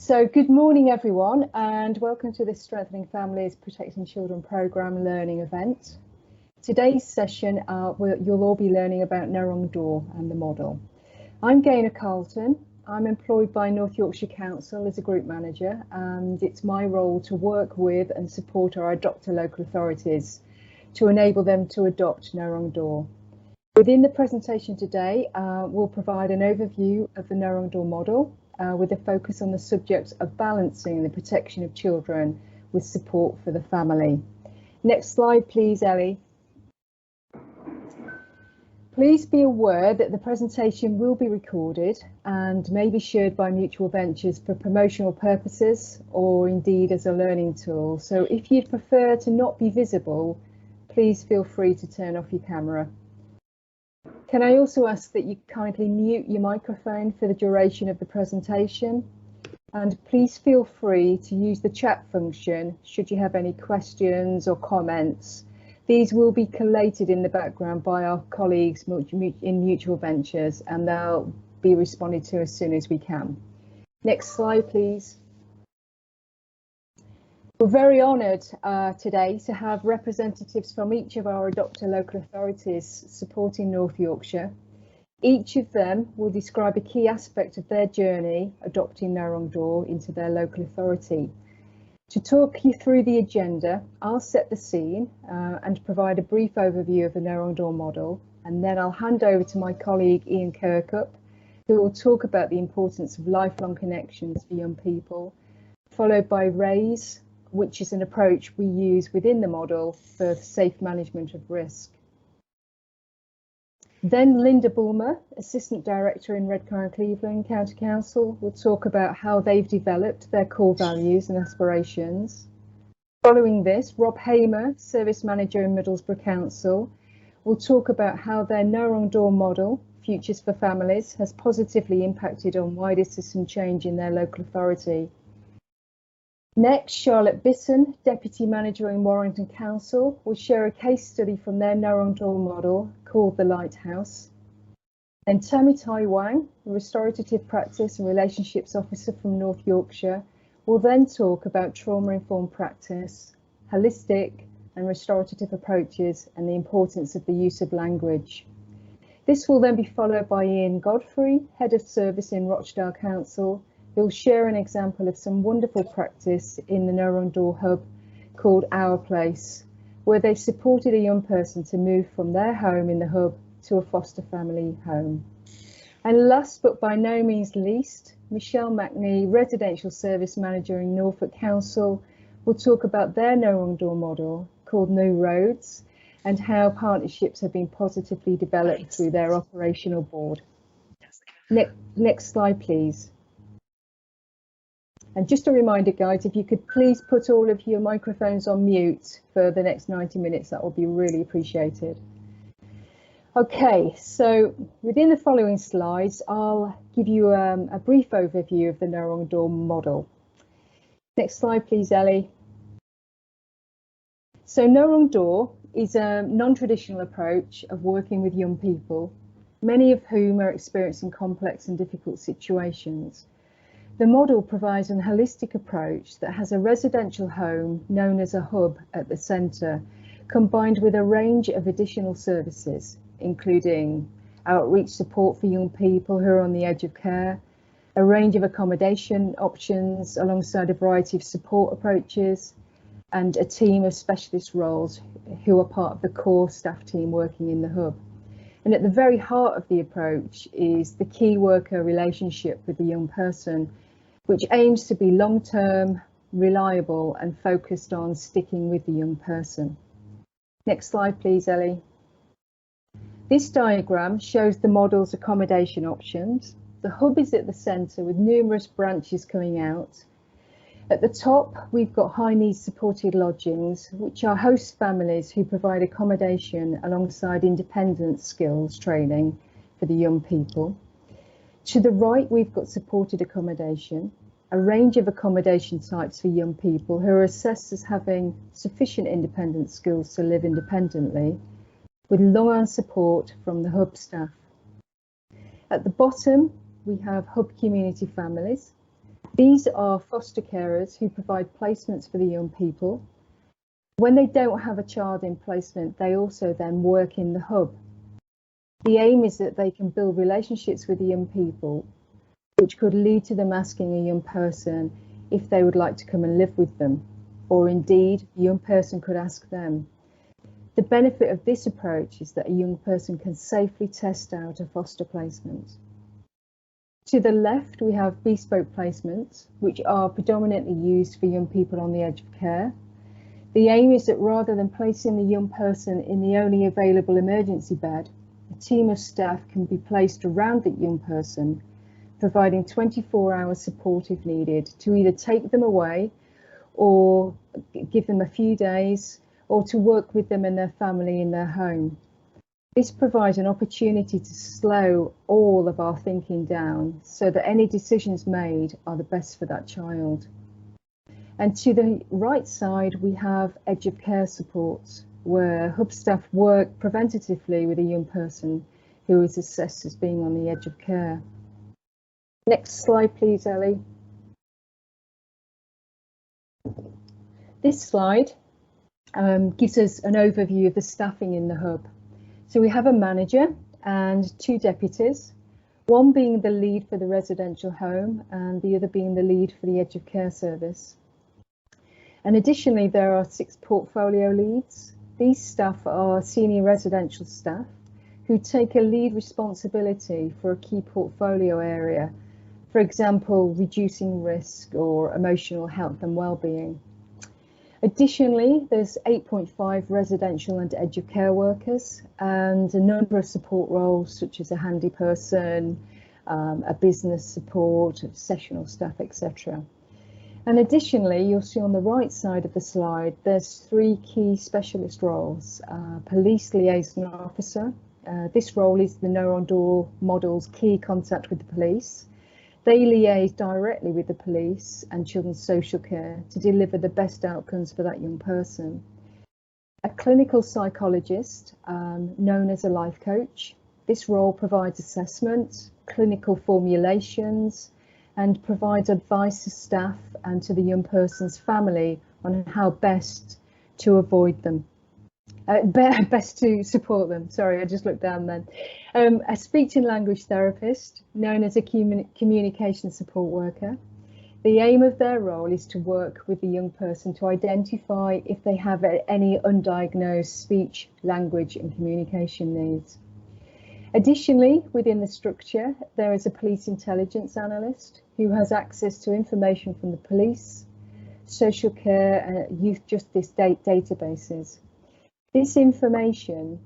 So good morning everyone, and welcome to this Strengthening Families Protecting Children programme learning event. Today's session you'll all be learning about Neuron Door and the model. I'm Gaynor Carlton. I'm employed by North Yorkshire Council as a group manager, and it's my role to work with and support our adopter local authorities to enable them to adopt Neuron Door. Within the presentation today, we'll provide an overview of the Neuron Door model, with a focus on the subject of balancing the protection of children with support for the family. Next slide, please, Ellie. Please be aware that the presentation will be recorded and may be shared by Mutual Ventures for promotional purposes or indeed as a learning tool. So if you'd prefer to not be visible, please feel free to turn off your camera. Can I also ask that you kindly mute your microphone for the duration of the presentation? And please feel free to use the chat function should you have any questions or comments. These will be collated in the background by our colleagues in Mutual Ventures, and they'll be responded to as soon as we can. Next slide, please. We're very honoured today to have representatives from each of our adopter local authorities supporting North Yorkshire. Each of them will describe a key aspect of their journey adopting Neuron Door into their local authority. To talk you through the agenda, I'll set the scene and provide a brief overview of the Neuron Door model, and then I'll hand over to my colleague Ian Kirkup, who will talk about the importance of lifelong connections for young people, followed by RAISE, which is an approach we use within the model for safe management of risk. Then Linda Bulmer, Assistant Director in Redcar and Cleveland County Council, will talk about how they've developed their core values and aspirations. Following this, Rob Hamer, Service Manager in Middlesbrough Council, will talk about how their Neuron Door model, Futures for Families, has positively impacted on wider system change in their local authority. Next, Charlotte Bisson, Deputy Manager in Warrington Council, will share a case study from their Neuron Door model called The Lighthouse. Then Tammy Tai Wang, Restorative Practice and Relationships Officer from North Yorkshire, will then talk about trauma-informed practice, holistic and restorative approaches, and the importance of the use of language. This will then be followed by Ian Godfrey, Head of Service in Rochdale Council, who'll share an example of some wonderful practice in the Neuron Door Hub called Our Place, where they've supported a young person to move from their home in the hub to a foster family home. And last but by no means least, Michelle McNee, Residential Service Manager in Norfolk Council, will talk about their Neuron Door model called New Roads and how partnerships have been positively developed through their operational board. Next slide, please. And just a reminder, guys, if you could please put all of your microphones on mute for the next 90 minutes, that would be really appreciated. OK, so within the following slides, I'll give you a brief overview of the Neuron Door model. Next slide, please, Ellie. So Neuron Door is a non-traditional approach of working with young people, many of whom are experiencing complex and difficult situations. The model provides a holistic approach that has a residential home known as a hub at the centre, combined with a range of additional services, including outreach support for young people who are on the edge of care, a range of accommodation options alongside a variety of support approaches, and a team of specialist roles who are part of the core staff team working in the hub. And at the very heart of the approach is the key worker relationship with the young person, which aims to be long-term, reliable and focused on sticking with the young person. Next slide, please, Ellie. This diagram shows the model's accommodation options. The hub is at the centre with numerous branches coming out. At the top, we've got high needs supported lodgings, which are host families who provide accommodation alongside independence skills training for the young people. To the right, we've got supported accommodation, a range of accommodation types for young people who are assessed as having sufficient independent skills to live independently, with long-term support from the hub staff. At the bottom, we have hub community families, These are foster carers who provide placements for the young people. When they don't have a child in placement, they also then work in the hub. The aim is that they can build relationships with the young people, which could lead to them asking a young person if they would like to come and live with them, or indeed, a young person could ask them. The benefit of this approach is that a young person can safely test out a foster placement. To the left, we have bespoke placements, which are predominantly used for young people on the edge of care. The aim is that rather than placing the young person in the only available emergency bed, a team of staff can be placed around the young person, providing 24-hour support if needed to either take them away or give them a few days, or to work with them and their family in their home. This provides an opportunity to slow all of our thinking down so that any decisions made are the best for that child. And to the right side, we have edge of care support, where hub staff work preventatively with a young person who is assessed as being on the edge of care. Next slide, please, Ellie. This slide gives us an overview of the staffing in the hub. So we have a manager and 2 deputies, one being the lead for the residential home and the other being the lead for the edge of care service. And additionally, there are 6 portfolio leads. These staff are senior residential staff who take a lead responsibility for a key portfolio area, for example, reducing risk or emotional health and well-being. Additionally, there's 8.5 residential and edge of care workers and a number of support roles such as a handy person, a business support, sessional staff, etc. And additionally, you'll see on the right side of the slide, there's 3 key specialist roles. Police liaison officer. This role is the Neuron door model's key contact with the police. They liaise directly with the police and children's social care to deliver the best outcomes for that young person. A clinical psychologist, known as a life coach. This role provides assessment, clinical formulations, and provides advice to staff and to the young person's family on how best to avoid them. Best to support them. Sorry, I just looked down then. A speech and language therapist, known as a communication support worker. The aim of their role is to work with the young person to identify if they have any undiagnosed speech, language and communication needs. Additionally, within the structure, there is a police intelligence analyst who has access to information from the police, social care and youth justice databases. This information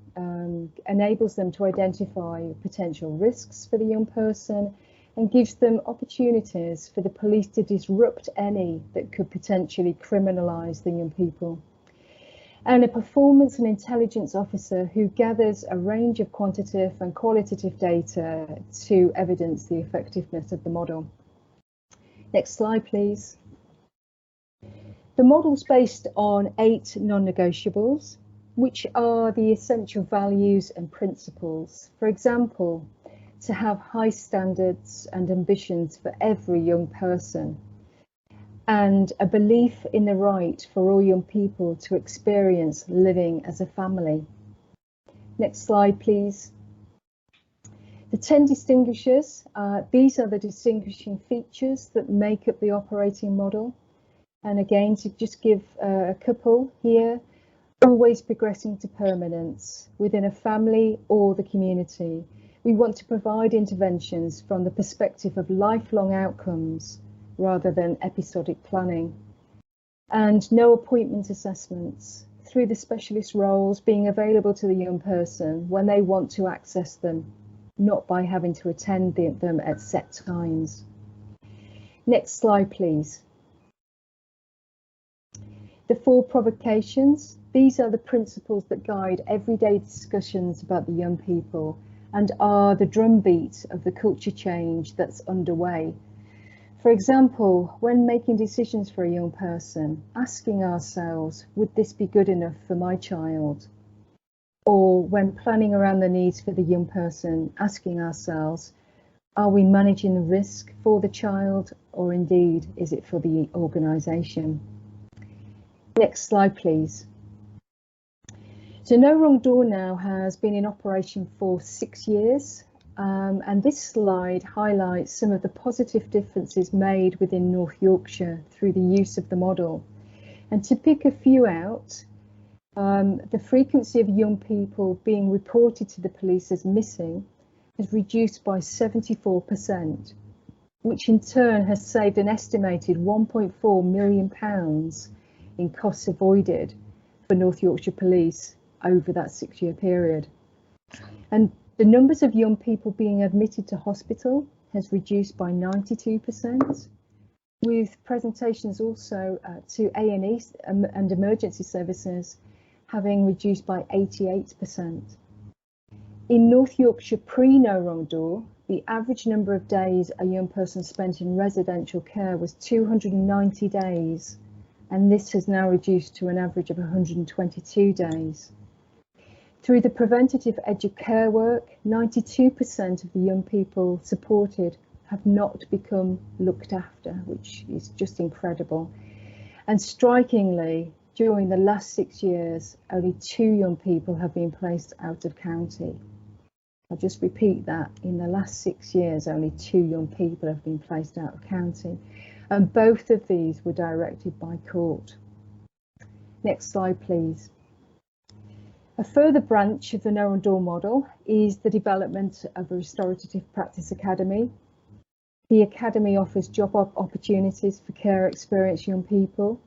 enables them to identify potential risks for the young person and gives them opportunities for the police to disrupt any that could potentially criminalise the young people. And a performance and intelligence officer who gathers a range of quantitative and qualitative data to evidence the effectiveness of the model. Next slide, please. The model's based on 8 non-negotiables, which are the essential values and principles. For example, to have high standards and ambitions for every young person, and a belief in the right for all young people to experience living as a family. Next slide, please. The 10 distinguishers, these are the distinguishing features that make up the operating model. And again, to just give a couple here, always progressing to permanence within a family or the community. We want to provide interventions from the perspective of lifelong outcomes rather than episodic planning. And no appointment assessments, through the specialist roles being available to the young person when they want to access them, not by having to attend them at set times. Next slide, please. The 4 provocations. These are the principles that guide everyday discussions about the young people and are the drumbeat of the culture change that's underway. For example, when making decisions for a young person, asking ourselves, would this be good enough for my child? Or when planning around the needs for the young person, asking ourselves, Are we managing the risk for the child, or indeed is it for the organisation? Next slide, please. So No Wrong Door now has been in operation for 6 years, and this slide highlights some of the positive differences made within North Yorkshire through the use of the model. And to pick a few out, the frequency of young people being reported to the police as missing has reduced by 74%, which in turn has saved an estimated £1.4 million in costs avoided for North Yorkshire Police over that 6-year period. And the numbers of young people being admitted to hospital has reduced by 92%, with presentations also to A&E and emergency services having reduced by 88%. In North Yorkshire pre-No Wrong Door, the average number of days a young person spent in residential care was 290 days, and this has now reduced to an average of 122 days. Through the preventative educare work, 92% of the young people supported have not become looked after, which is just incredible. And strikingly, during the last 6 years, only 2 young people have been placed out of county. I'll just repeat that. In the last 6 years, only 2 young people have been placed out of county. And both of these were directed by court. Next slide, please. A further branch of the No Wrong Door model is the development of a Restorative Practice Academy. The Academy offers job opportunities for care experienced young people.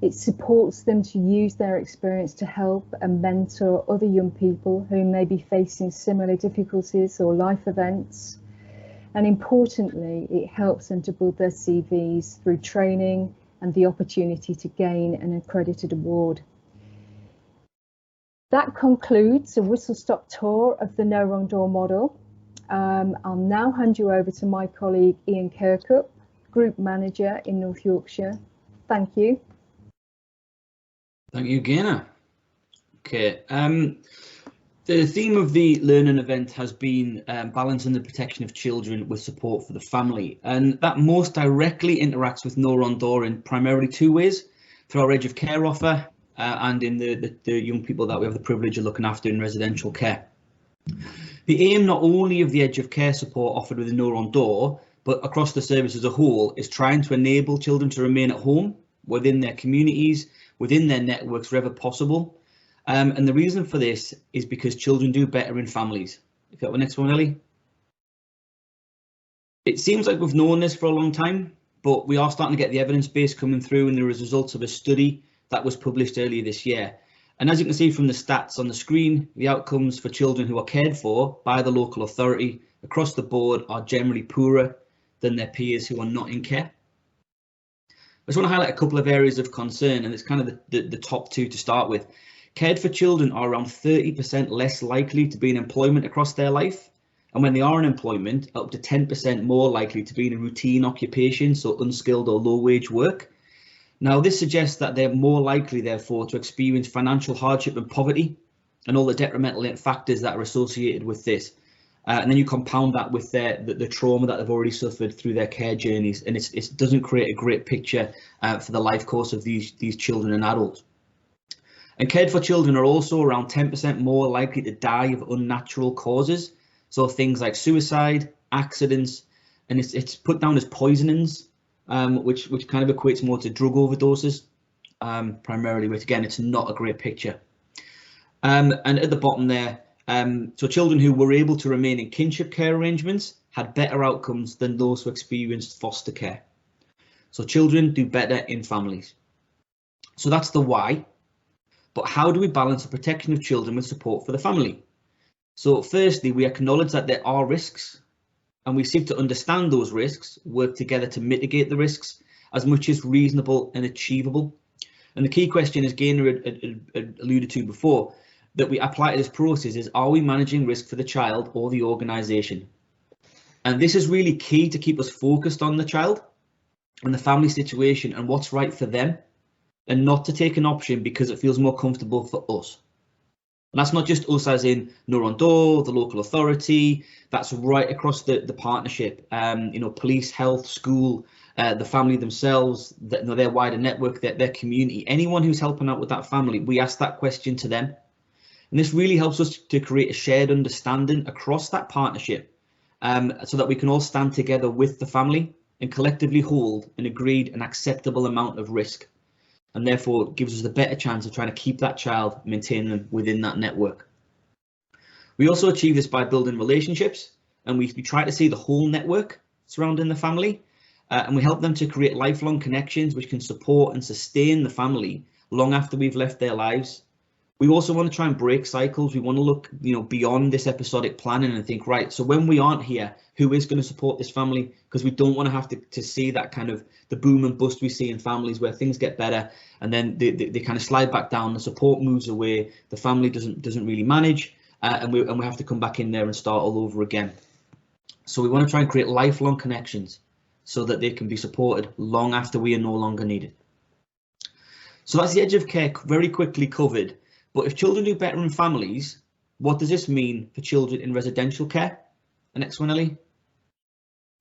It supports them to use their experience to help and mentor other young people who may be facing similar difficulties or life events. And importantly, it helps them to build their CVs through training and the opportunity to gain an accredited award. That concludes a whistle-stop tour of the No Wrong Door model. I'll now hand you over to my colleague Ian Kirkup, Group Manager in North Yorkshire. Thank you. Thank you, Gaynor. Okay, the theme of the learning event has been balancing the protection of children with support for the family, and that most directly interacts with No Wrong Door in primarily 2 ways: through our Edge of Care offer and in the young people that we have the privilege of looking after in residential care. The aim not only of the Edge of Care support offered with the No Wrong Door, but across the service as a whole, is trying to enable children to remain at home, within their communities, within their networks wherever possible. And the reason for this is because children do better in families. If you got the next one, Ellie. It seems like we've known this for a long time, but we are starting to get the evidence base coming through, and there is results of a study that was published earlier this year. And as you can see from the stats on the screen, the outcomes for children who are cared for by the local authority across the board are generally poorer than their peers who are not in care. I just want to highlight a couple of areas of concern, and it's kind of the top 2 to start with. Cared for children are around 30% less likely to be in employment across their life, and when they are in employment, up to 10% more likely to be in a routine occupation, so unskilled or low wage work. Now, this suggests that they're more likely, therefore, to experience financial hardship and poverty and all the detrimental factors that are associated with this. And then you compound that with the trauma that they've already suffered through their care journeys, and it doesn't create a great picture for the life course of these children and adults. And cared for children are also around 10% more likely to die of unnatural causes, so things like suicide, accidents, and it's put down as poisonings, which kind of equates more to drug overdoses, primarily, which again, it's not a great picture. And at the bottom there, so children who were able to remain in kinship care arrangements had better outcomes than those who experienced foster care. So children do better in families. So that's the why. But how do we balance the protection of children with support for the family? So firstly, we acknowledge that there are risks, and we seek to understand those risks, work together to mitigate the risks as much as reasonable and achievable. And the key question, as Gaynor alluded to before, that we apply to this process is, are we managing risk for the child or the organisation? And this is really key to keep us focused on the child and the family situation and what's right for them, and not to take an option because it feels more comfortable for us. And that's not just us as in Neuron, the local authority, that's right across the partnership, police, health, school, the family themselves, their wider network, their community, anyone who's helping out with that family, we ask that question to them. And this really helps us to create a shared understanding across that partnership, so that we can all stand together with the family and collectively hold an agreed and acceptable amount of risk. And therefore gives us a better chance of trying to keep that child, maintain them within that network. We also achieve this by building relationships, and we try to see the whole network surrounding the family, and we help them to create lifelong connections which can support and sustain the family long after we've left their lives. We also want to try and break cycles. We want to look, beyond this episodic planning and think, right, so when we aren't here, who is going to support this family? Because we don't want to have to see that kind of the boom and bust we see in families where things get better and then they kind of slide back down, the support moves away, the family doesn't really manage, and we have to come back in there and start all over again. So we want to try and create lifelong connections so that they can be supported long after we are no longer needed. So that's the edge of care very quickly covered. But if children do better in families, what does this mean for children in residential care? The next one, Ellie.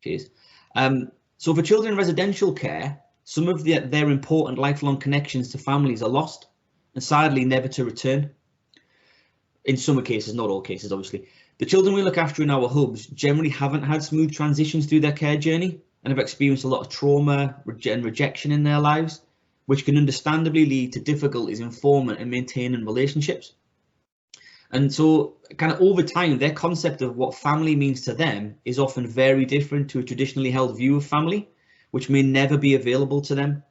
Cheers. So for children in residential care, some of their important lifelong connections to families are lost and sadly never to return. In some cases, not all cases, obviously. The children we look after in our hubs generally haven't had smooth transitions through their care journey and have experienced a lot of trauma and rejection in their lives, which can understandably lead to difficulties in forming and maintaining relationships. And so kind of over time, their concept of what family means to them is often very different to a traditionally held view of family, which may never be available to them.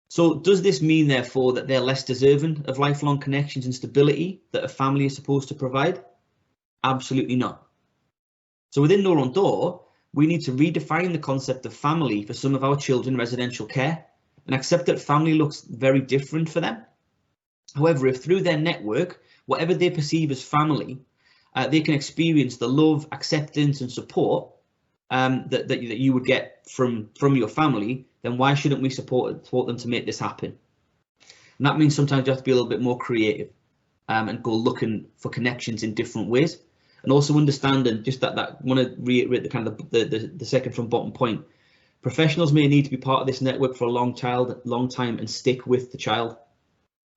So does this mean, therefore, that they're less deserving of lifelong connections and stability that a family is supposed to provide? Absolutely not. So within Neuron, we need to redefine the concept of family for some of our children in residential care and accept that family looks very different for them. However, if through their network, whatever they perceive as family, they can experience the love, acceptance and support that you would get from your family, then why shouldn't we support them to make this happen? And that means sometimes you have to be a little bit more creative and go looking for connections in different ways. And also understanding just that I want to reiterate the kind of the second from bottom point. Professionals may need to be part of this network for a long time and stick with the child.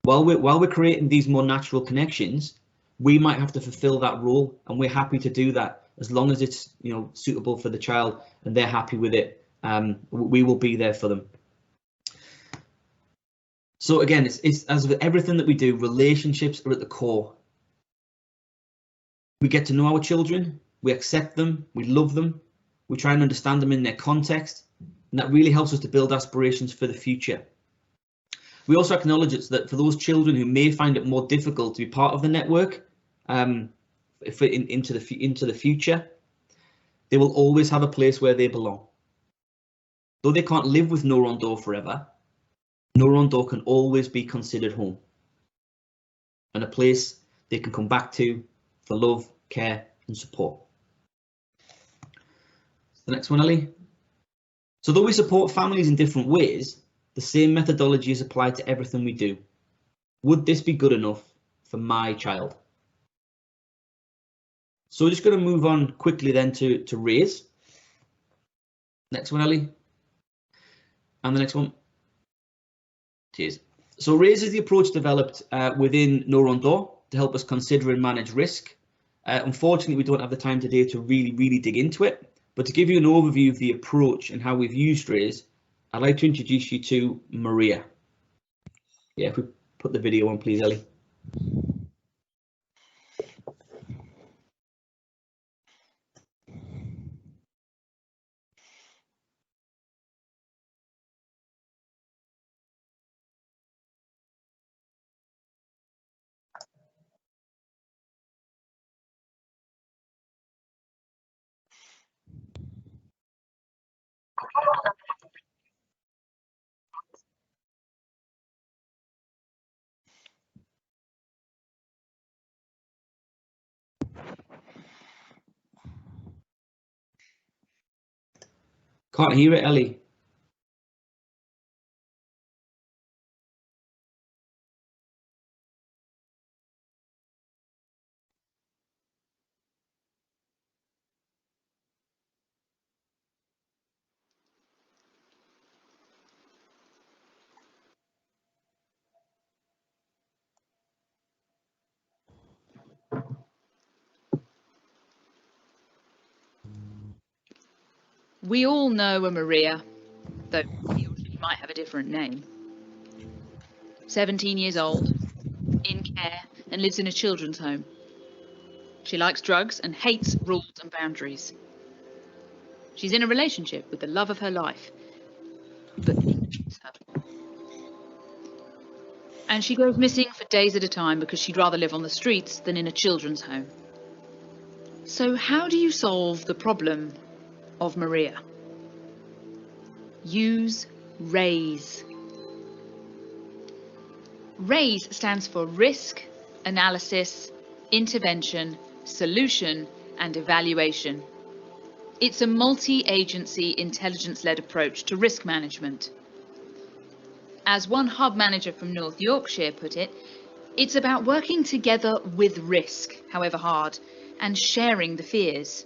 While we're creating these more natural connections, we might have to fulfill that role, and we're happy to do that as long as it's suitable for the child and they're happy with it. We will be there for them. So again, it's as with everything that we do, relationships are at the core. We get to know our children, we accept them, we love them, we try and understand them in their context, and that really helps us to build aspirations for the future. We also acknowledge that for those children who may find it more difficult to be part of the network into the future, they will always have a place where they belong. Though they can't live with Neuron forever, Neuron can always be considered home and a place they can come back to for love, care and support. The next one, Ellie. So though we support families in different ways, the same methodology is applied to everything we do. Would this be good enough for my child? So we're just going to move on quickly then to raise. Next one, Ellie. And the next one. Cheers. So raise is the approach developed within Neuron to help us consider and manage risk. Unfortunately, we don't have the time today to really dig into it, but to give you an overview of the approach and how we've used raise, I'd like to introduce you to Maria. Yeah, if we put the video on, please, Ellie. Can't hear it, Ellie. We all know a Maria, though he or she might have a different name. 17 years old, in care, and lives in a children's home. She likes drugs and hates rules and boundaries. She's in a relationship with the love of her life, but hates her. And she goes missing for days at a time because she'd rather live on the streets than in a children's home. So how do you solve the problem of Maria? Use RAISE. RAISE stands for Risk, Analysis, Intervention, Solution, and Evaluation. It's a multi-agency, intelligence-led approach to risk management. As one hub manager from North Yorkshire put it, it's about working together with risk, however hard, and sharing the fears,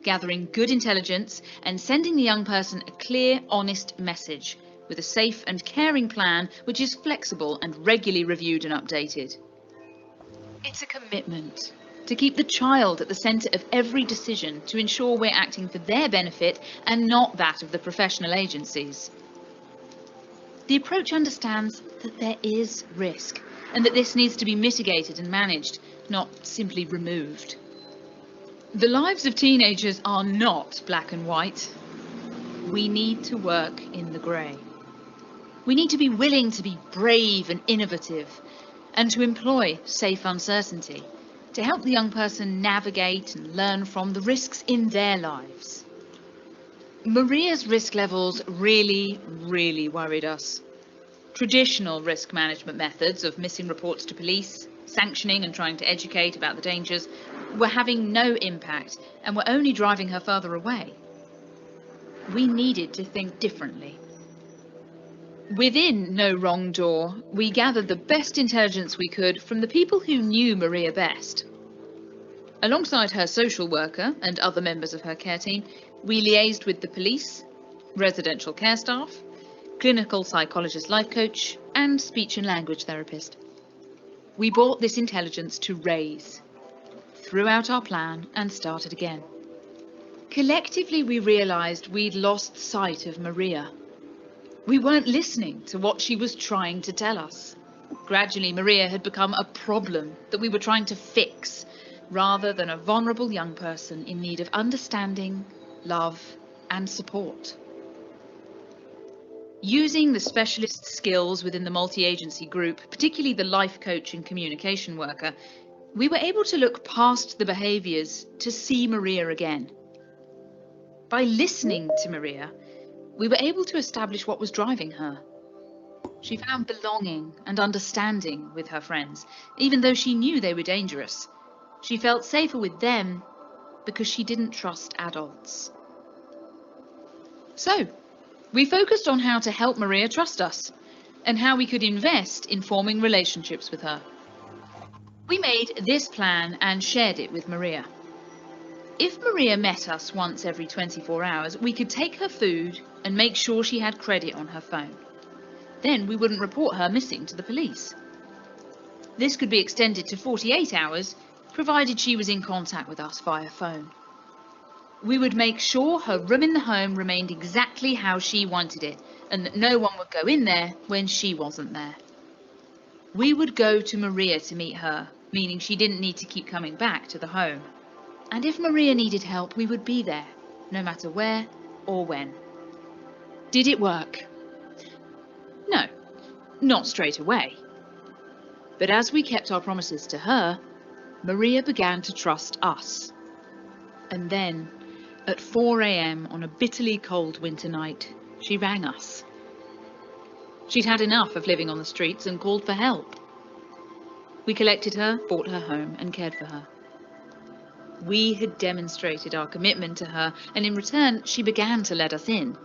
gathering good intelligence and sending the young person a clear, honest message with a safe and caring plan which is flexible and regularly reviewed and updated. It's a commitment to keep the child at the centre of every decision, to ensure we're acting for their benefit and not that of the professional agencies. The approach understands that there is risk and that this needs to be mitigated and managed, not simply removed. The lives of teenagers are not black and white. We need to work in the grey. We need to be willing to be brave and innovative and to employ safe uncertainty to help the young person navigate and learn from the risks in their lives. Maria's risk levels really worried us. Traditional risk management methods of missing reports to police, sanctioning and trying to educate about the dangers were having no impact and were only driving her further away. We needed to think differently. Within No Wrong Door, we gathered the best intelligence we could from the people who knew Maria best. Alongside her social worker and other members of her care team, we liaised with the police, residential care staff, clinical psychologist life coach, and speech and language therapist. We brought this intelligence to RAISE, threw out our plan and started again. Collectively, we realised we'd lost sight of Maria. We weren't listening to what she was trying to tell us. Gradually, Maria had become a problem that we were trying to fix, rather than a vulnerable young person in need of understanding, love, and support. Using the specialist skills within the multi-agency group, particularly the life coach and communication worker, we were able to look past the behaviours to see Maria again. By listening to Maria, we were able to establish what was driving her. She found belonging and understanding with her friends, even though she knew they were dangerous. She felt safer with them because she didn't trust adults. So, we focused on how to help Maria trust us and how we could invest in forming relationships with her. We made this plan and shared it with Maria. If Maria met us once every 24 hours, we could take her food and make sure she had credit on her phone. Then we wouldn't report her missing to the police. This could be extended to 48 hours, provided she was in contact with us via phone. We would make sure her room in the home remained exactly how she wanted it, and that no one would go in there when she wasn't there. We would go to Maria to meet her, meaning she didn't need to keep coming back to the home. And if Maria needed help, we would be there, no matter where or when. Did it work? No, not straight away. But as we kept our promises to her, Maria began to trust us. And then, at 4 a.m. on a bitterly cold winter night, she rang us. She'd had enough of living on the streets and called for help. We collected her, brought her home, and cared for her. We had demonstrated our commitment to her, and in return, she began to let us in.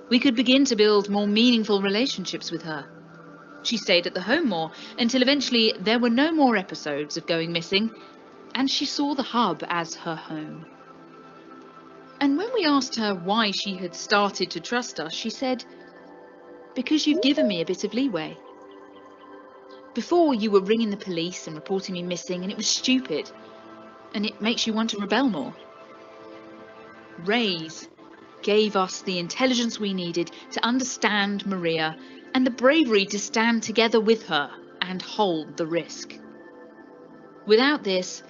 We could begin to build more meaningful relationships with her. She stayed at the home more, until eventually there were no more episodes of going missing, and she saw the hub as her home. And when we asked her why she had started to trust us, she said, "Because you've given me a bit of leeway. Before, you were ringing the police and reporting me missing, and it was stupid, and it makes you want to rebel more. RAISE gave us the intelligence we needed to understand Maria and the bravery to stand together with her and hold the risk. Without this,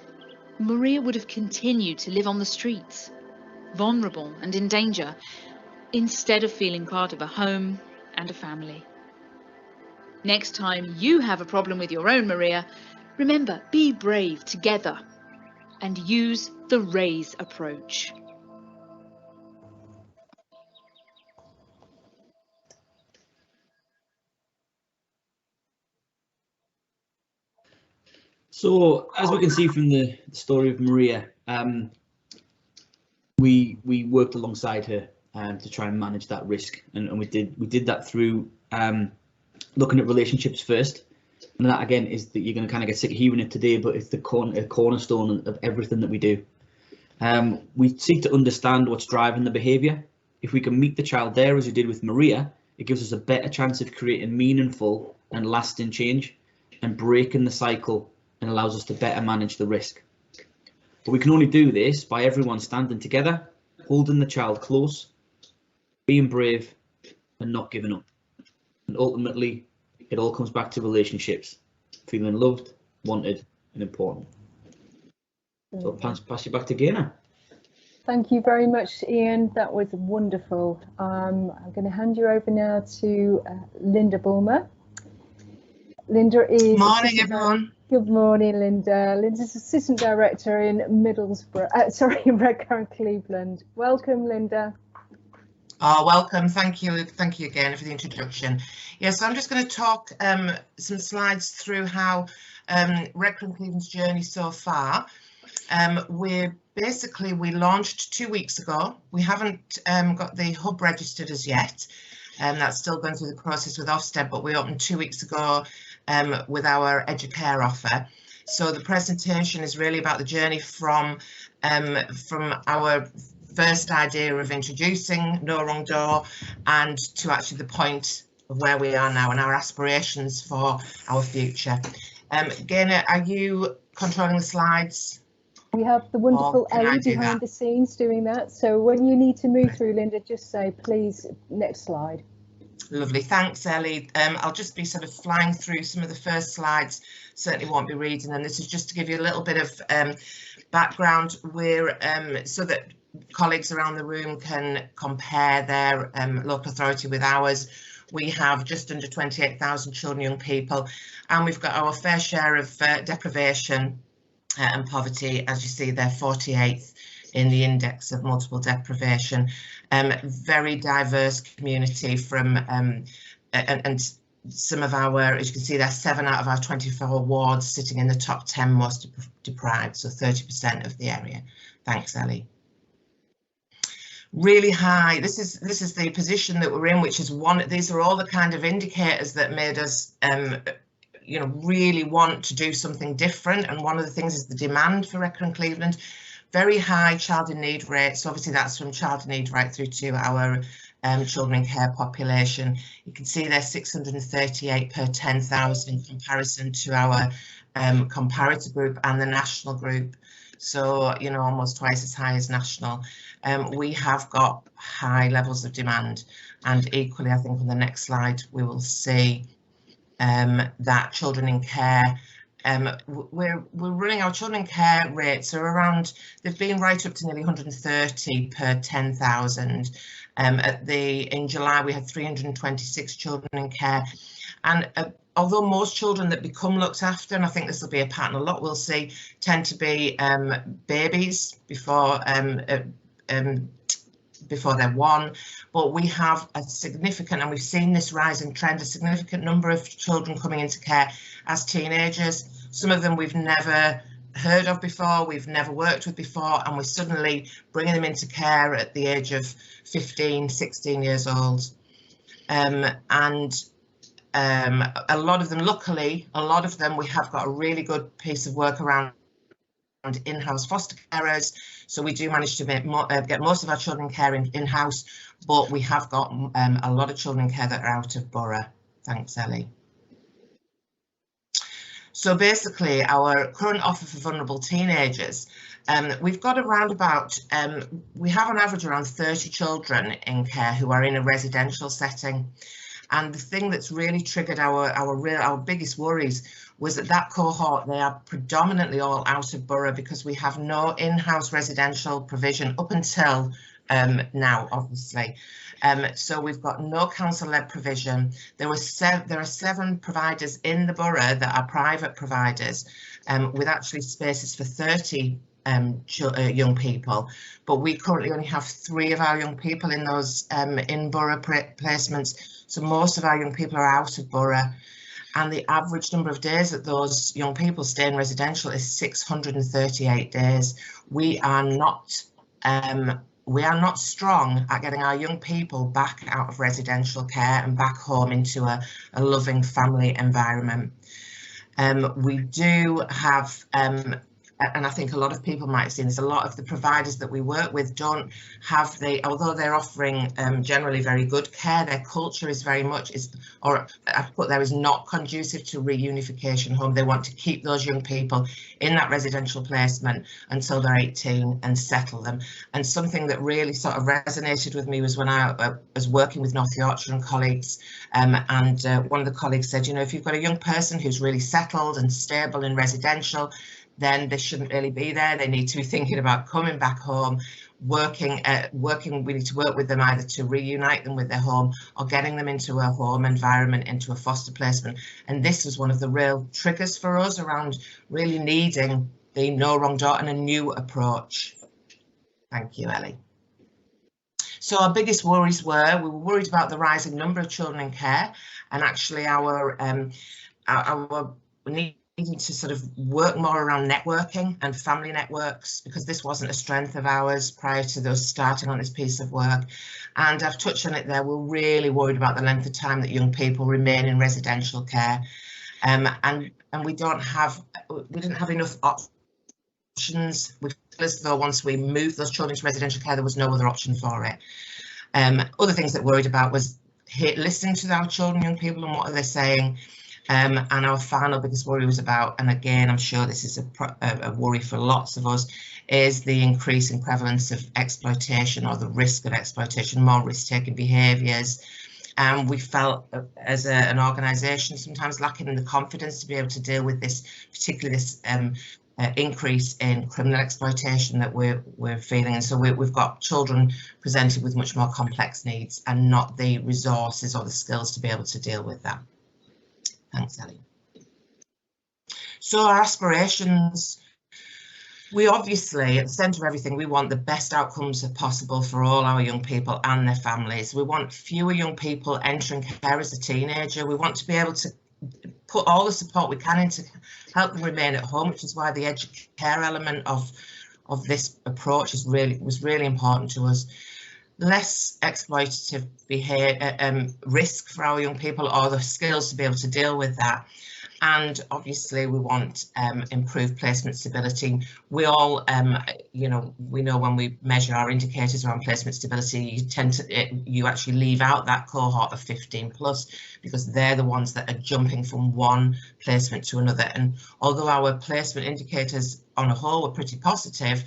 Maria would have continued to live on the streets, vulnerable and in danger, instead of feeling part of a home and a family. Next time you have a problem with your own Maria, remember, be brave together and use the RAISE approach. So, as we can see from the story of Maria, we worked alongside her to try and manage that risk, and we did that through looking at relationships first. And that again is that you're going to kind of get sick of hearing it today, but it's the cornerstone of everything that we do. We seek to understand what's driving the behaviour. If we can meet the child there, as we did with Maria, it gives us a better chance of creating meaningful and lasting change and breaking the cycle, and allows us to better manage the risk. But we can only do this by everyone standing together, holding the child close, being brave and not giving up. And ultimately, it all comes back to relationships, feeling loved, wanted and important. So I'll pass you back to Gaynor. Thank you very much, Ian. That was wonderful. I'm going to hand you over now to Linda Bulmer. Linda is... Morning, everyone. Good morning, Linda. Linda's Assistant Director in in Redcar and Cleveland. Welcome, Linda. Oh, welcome. Thank you again for the introduction. Yes, so I'm just going to talk some slides through how Redcar and Cleveland's journey so far. We launched 2 weeks ago. We haven't got the hub registered as yet. That's still going through the process with Ofsted, but we opened 2 weeks ago with our Educare offer. So the presentation is really about the journey from our first idea of introducing No Wrong Door and to actually the point of where we are now and our aspirations for our future. Gaynor, are you controlling the slides? We have the wonderful Ellie behind the scenes doing that. So when you need to move through, Linda, just say, please, next slide. Lovely, thanks, Ellie. I'll just be sort of flying through some of the first slides, certainly won't be reading them. This is just to give you a little bit of background so that colleagues around the room can compare their local authority with ours. We have just under 28,000 children and young people, and we've got our fair share of deprivation and poverty. As you see, they're 48th in the index of multiple deprivation. Very diverse community from and some of our, as you can see, there's 7 out of our 24 wards sitting in the top 10 most deprived, so 30% of the area. Thanks, Ellie. Really high. This is the position that we're in, which is these are all the kind of indicators that made us really want to do something different. And one of the things is the demand for Redcar and Cleveland. Very high child in need rates. So obviously that's from child in need right through to our children in care population. You can see there's 638 per 10,000 in comparison to our comparator group and the national group. So, almost twice as high as national. We have got high levels of demand, and equally, I think on the next slide, we will see that children in care, we're running our children in care rates are around, they've been right up to nearly 130 per 10,000. In July, we had 326 children in care. And although most children that become looked after, and I think this will be a pattern a lot we'll see, tend to be babies before they're 1, but we have a significant, and we've seen this rising trend, a significant number of children coming into care as teenagers. Some of them we've never heard of before, we've never worked with before, and we're suddenly bringing them into care at the age of 15, 16 years old. A lot of them, luckily, we have got a really good piece of work around in-house foster carers, so we do manage to get most of our children in care in-house, but we have got a lot of children in care that are out of borough. Thanks, Ellie. So basically, our current offer for vulnerable teenagers, we've got around about, we have on average around 30 children in care who are in a residential setting. And the thing that's really triggered our biggest worries was that cohort, they are predominantly all out of borough because we have no in-house residential provision up until now, obviously. So we've got no council-led provision. There are 7 providers in the borough that are private providers with actually spaces for 30 young people, but we currently only have 3 of our young people in those in borough placements. So most of our young people are out of borough, and the average number of days that those young people stay in residential is 638 days. We are not strong at getting our young people back out of residential care and back home into a loving family environment. We do have, and I think a lot of people might have seen this, a lot of the providers that we work with don't have although they're offering generally very good care, their culture is very much, or I've put there, is not conducive to reunification home. They want to keep those young people in that residential placement until they're 18 and settle them. And something that really sort of resonated with me was when I was working with North Yorkshire and colleagues, and one of the colleagues said, you know, if you've got a young person who's really settled and stable in residential, then they shouldn't really be there. They need to be thinking about coming back home, working. We need to work with them either to reunite them with their home or getting them into a home environment, into a foster placement. And this was one of the real triggers for us around really needing the No Wrong Door and a new approach. Thank you, Ellie. So our biggest worries we were worried about the rising number of children in care, and actually our needing to sort of work more around networking and family networks, because this wasn't a strength of ours prior to us starting on this piece of work. And I've touched on it there. We're really worried about the length of time that young people remain in residential care, and we didn't have enough options. We feel as though once we moved those children to residential care, there was no other option for it. Other things that we worried about was listening to our children, young people, and what are they saying. And our final biggest worry was about, and again, I'm sure this is a worry for lots of us, is the increasing prevalence of exploitation, or the risk of exploitation, more risk-taking behaviours. And we felt as an organisation sometimes lacking in the confidence to be able to deal with this, particularly this increase in criminal exploitation that we're feeling. And so we've got children presented with much more complex needs and not the resources or the skills to be able to deal with that. Thanks, Ellie. So our aspirations, we obviously, at the centre of everything, we want the best outcomes possible for all our young people and their families. We want fewer young people entering care as a teenager. We want to be able to put all the support we can in to help them remain at home, which is why the care element of this approach was really important to us. Less exploitative behaviour, risk for our young people, or the skills to be able to deal with that. And obviously we want improved placement stability. We all, you know, we know when we measure our indicators around placement stability, you actually leave out that cohort of 15 plus, because they're the ones that are jumping from one placement to another. And although our placement indicators on a whole were pretty positive,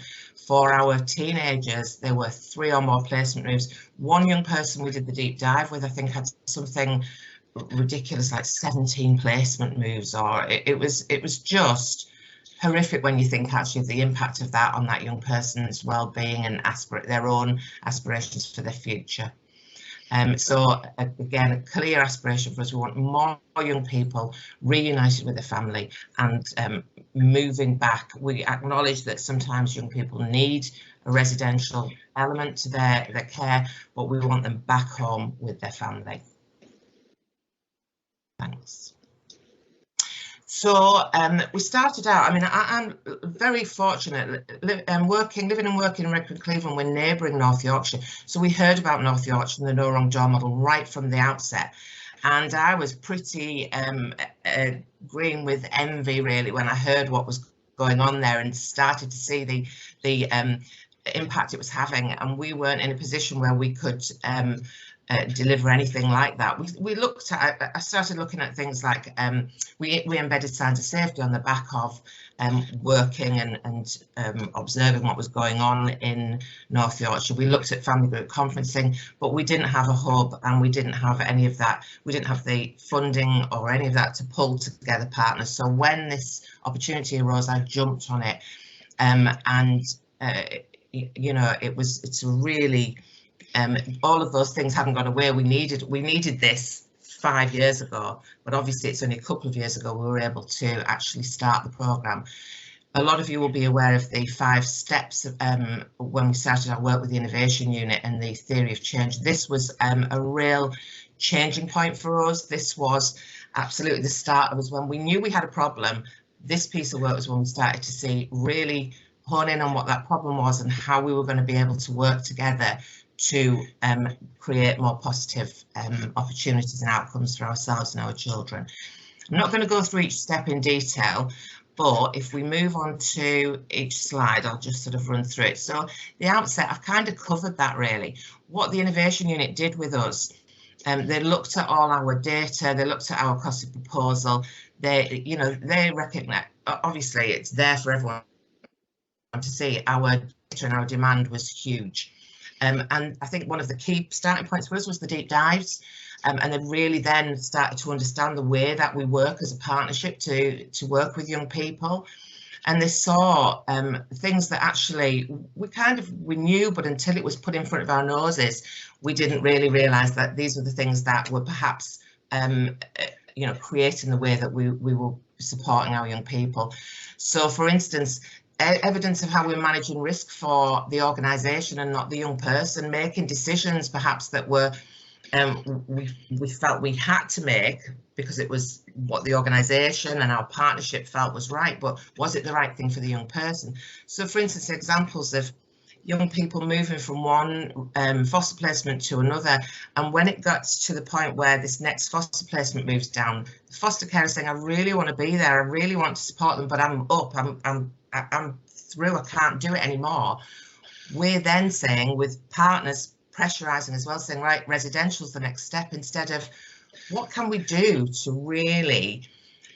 for our teenagers, there were 3 or more placement moves. One young person we did the deep dive with, I think, had something ridiculous like 17 placement moves, or it was just horrific when you think actually of the impact of that on that young person's well-being and their own aspirations for their future. So again, a clear aspiration for us. We want more young people reunited with their family and moving back. We acknowledge that sometimes young people need a residential element to their care, but we want them back home with their family. Thanks. So we started out, I mean, I'm very fortunate, living and working in Redcar Cleveland. We're neighbouring North Yorkshire. So we heard about North Yorkshire and the No Wrong Door model right from the outset. And I was pretty green with envy, really, when I heard what was going on there and started to see the impact it was having, and we weren't in a position where we could deliver anything like that. We looked at, I started looking at things like, we embedded signs of safety on the back of working and observing what was going on in North Yorkshire. We looked at family group conferencing, but we didn't have a hub, and we didn't have any of that. We didn't have the funding or any of that to pull together partners. So when this opportunity arose, I jumped on it, you know, it's really, all of those things haven't gone away. We needed this 5 years ago, but obviously it's only a couple of years ago we were able to actually start the programme. A lot of you will be aware of the 5 steps when we started our work with the Innovation Unit and the theory of change. This was a real changing point for us. This was absolutely the start. It was when we knew we had a problem. This piece of work was when we started to see, really hone in on what that problem was and how we were going to be able to work together to create more positive opportunities and outcomes for ourselves and our children. I'm not going to go through each step in detail, but if we move on to each slide, I'll just sort of run through it. So the outset, I've kind of covered that really. What the Innovation Unit did with us, they looked at all our data, they looked at our cost of proposal, they recognise, obviously it's there for everyone to see, our data and our demand was huge. And I think one of the key starting points for us was the deep dives, and they really then started to understand the way that we work as a partnership to work with young people. And they saw things that actually we knew, but until it was put in front of our noses, we didn't really realise that these were the things that were perhaps you know, creating the way that we were supporting our young people. So, for instance, evidence of how we're managing risk for the organisation and not the young person, making decisions perhaps that were we felt we had to make because it was what the organisation and our partnership felt was right, but was it the right thing for the young person? So, for instance, examples of young people moving from one foster placement to another, and when it got to the point where this next foster placement moves down, the foster carer is saying, I really want to be there, I really want to support them, but I'm through, I can't do it anymore. We're then saying, with partners pressurising as well, saying, right, residential's the next step, instead of what can we do to really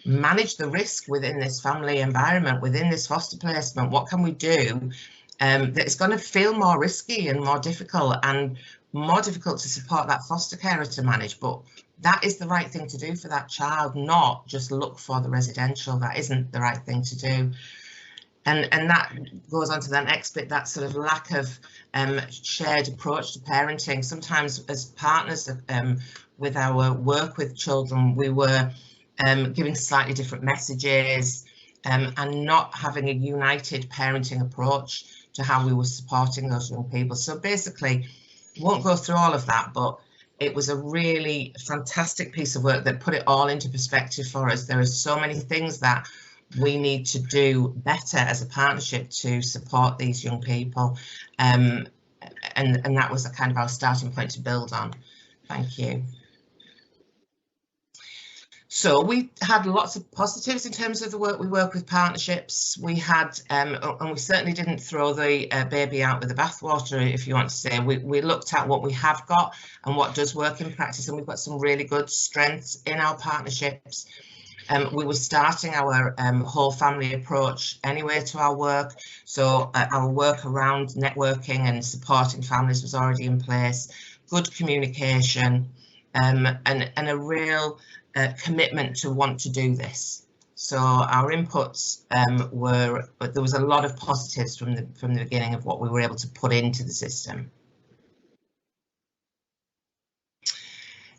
manage the risk within this family environment, within this foster placement? What can we do that is going to feel more risky and more difficult to support that foster carer to manage, but that is the right thing to do for that child, not just look for the residential. That isn't the right thing to do. And that goes on to the next bit, that sort of lack of shared approach to parenting. Sometimes as partners with our work with children, we were giving slightly different messages and not having a united parenting approach to how we were supporting those young people. So basically, won't go through all of that, but it was a really fantastic piece of work that put it all into perspective for us. There are so many things that we need to do better as a partnership to support these young people, and that was a kind of our starting point to build on. Thank you. So we had lots of positives in terms of the work we work with partnerships. We had, and we certainly didn't throw the baby out with the bathwater, if you want to say. We looked at what we have got and what does work in practice, and we've got some really good strengths in our partnerships. We were starting our whole family approach anyway to our work, so our work around networking and supporting families was already in place. Good communication and a real commitment to want to do this. So our inputs but there was a lot of positives from the beginning of what we were able to put into the system.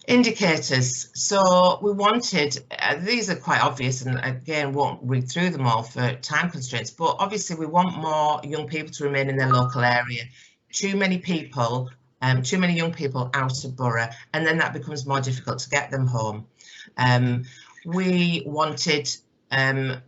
Indicators. So we wanted, these are quite obvious, and again won't read through them all for time constraints, but obviously we want more young people to remain in their local area. Too many young people out of borough, and then that becomes more difficult to get them home. We wanted a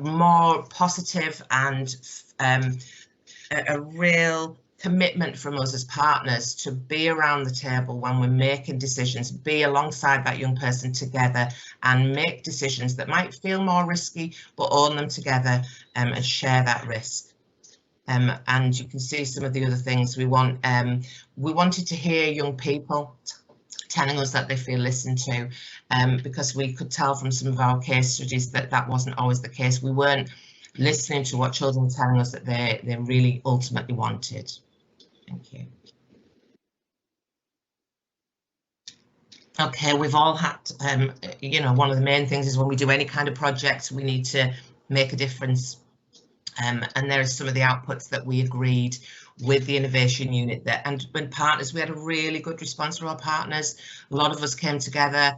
more positive and a real commitment from us as partners to be around the table when we're making decisions, be alongside that young person together and make decisions that might feel more risky, but own them together and share that risk. And you can see some of the other things we want. We wanted to hear young people telling us that they feel listened to, because we could tell from some of our case studies that that wasn't always the case. We weren't listening to what children were telling us that they really ultimately wanted. Thank you. Okay, we've all had, you know, one of the main things is when we do any kind of project, we need to make a difference. And there are some of the outputs that we agreed with the innovation unit there. And when partners, we had a really good response from our partners. A lot of us came together.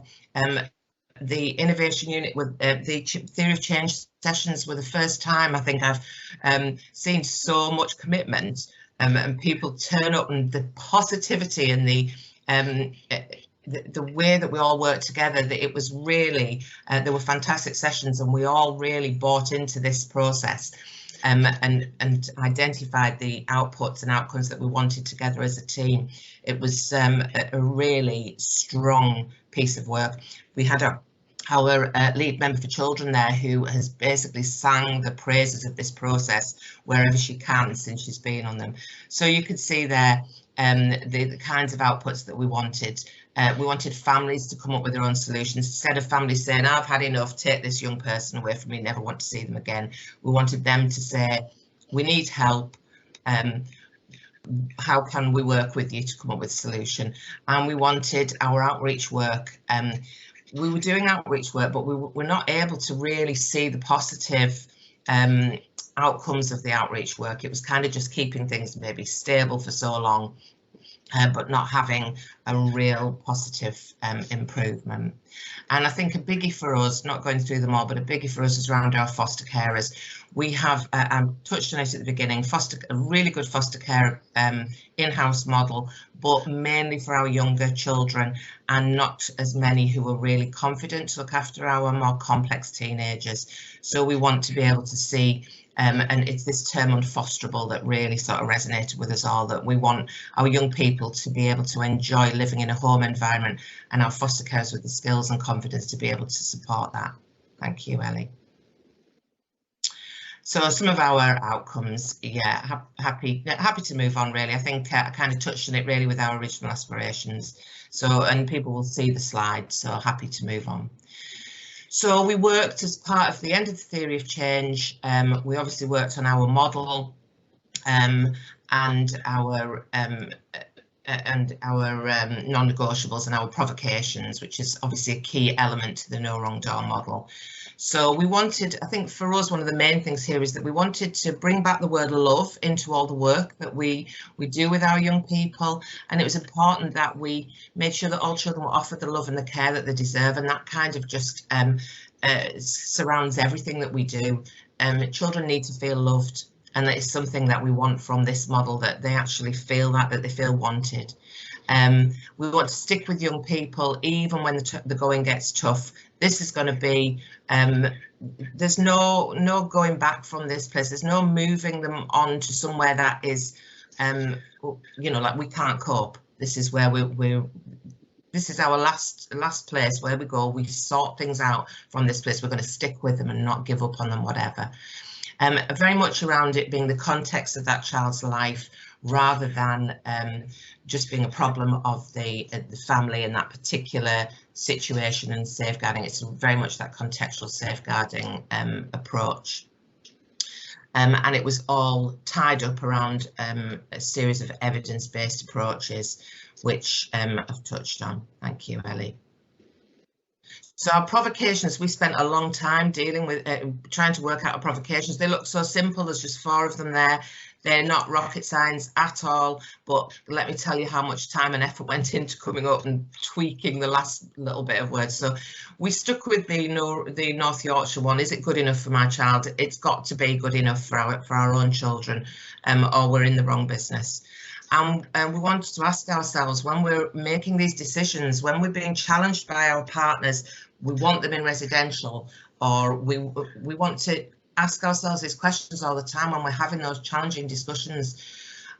The innovation unit with the theory of change sessions were the first time I think I've seen so much commitment and people turn up, and the positivity and the way that we all worked together, that it was really, there were fantastic sessions, and we all really bought into this process and identified the outputs and outcomes that we wanted together as a team. It was a really strong piece of work. We had our lead member for children there, who has basically sang the praises of this process wherever she can since she's been on them. So you could see there the kinds of outputs that we wanted. We wanted families to come up with their own solutions. Instead of families saying, I've had enough, take this young person away from me, never want to see them again. We wanted them to say, we need help. How can we work with you to come up with a solution? And we wanted our outreach work. We were doing outreach work, but we were not able to really see the positive outcomes of the outreach work. It was kind of just keeping things maybe stable for so long, but not having a real positive improvement. And I think a biggie for us, not going through them all, but a biggie for us is around our foster carers. We have, I touched on it at the beginning, a really good foster care in-house model, but mainly for our younger children, and not as many who are really confident to look after our more complex teenagers. So we want to be able to see, and it's this term unfosterable that really sort of resonated with us all, that we want our young people to be able to enjoy living in a home environment, and our foster carers with the skills and confidence to be able to support that. Thank you, Ellie. So some of our outcomes, yeah, happy to move on really. I think I kind of touched on it really with our original aspirations. So, and people will see the slide, so happy to move on. So we worked as part of the end of the theory of change. We obviously worked on our model and our non-negotiables and our provocations, which is obviously a key element to the no wrong door model. So we wanted, I think for us, one of the main things here is that we wanted to bring back the word love into all the work that we do with our young people. And it was important that we made sure that all children were offered the love and the care that they deserve. And that kind of just surrounds everything that we do. Children need to feel loved. And that is something that we want from this model, that they actually feel that they feel wanted. We want to stick with young people even when the going gets tough. This is going to be, there's no going back from this place. There's no moving them on to somewhere that is, you know, like we can't cope. This is where this is our last place where we go. We sort things out from this place. We're going to stick with them and not give up on them, whatever. Very much around it being the context of that child's life, rather than just being a problem of the family in that particular situation and safeguarding. It's very much that contextual safeguarding approach. And it was all tied up around a series of evidence-based approaches, which I've touched on. Thank you, Ellie. So our provocations, we spent a long time dealing with trying to work out our provocations. They look so simple. There's just 4 of them there. They're not rocket science at all, but let me tell you how much time and effort went into coming up and tweaking the last little bit of words. So we stuck with the North Yorkshire one. Is it good enough for my child? It's got to be good enough for our own children, or we're in the wrong business. And we wanted to ask ourselves, when we're making these decisions, when we're being challenged by our partners, we want them in residential, or we want to ask ourselves these questions all the time when we're having those challenging discussions.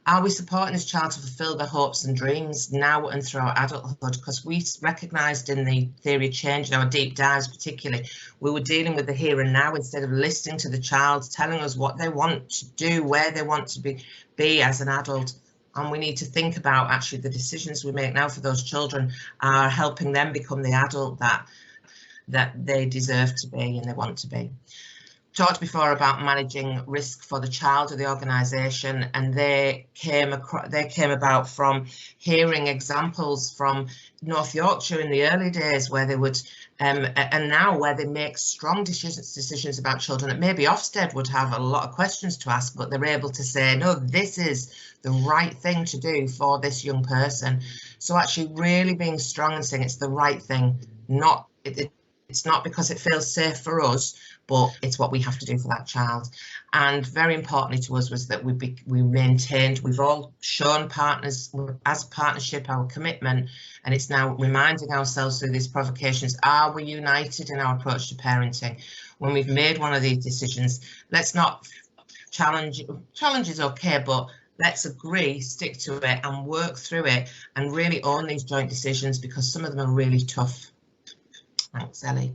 Are we supporting this child to fulfil their hopes and dreams now and throughout adulthood? Because we recognised in the theory of change, in our deep dives particularly, we were dealing with the here and now instead of listening to the child, telling us what they want to do, where they want to be as an adult. And we need to think about actually the decisions we make now for those children are helping them become the adult that they deserve to be and they want to be. Talked before about managing risk for the child or the organisation, and they came about from hearing examples from North Yorkshire in the early days where they would, and now where they make strong decisions about children that maybe Ofsted would have a lot of questions to ask, but they're able to say, no, this is the right thing to do for this young person. So actually really being strong and saying it's the right thing, it's not because it feels safe for us, but it's what we have to do for that child. And very importantly to us was that we maintained, we've all shown partners as a partnership our commitment, and it's now reminding ourselves through these provocations, are we united in our approach to parenting? When we've made one of these decisions, let's not challenge is okay, but let's agree, stick to it and work through it and really own these joint decisions, because some of them are really tough. Thanks, Ellie.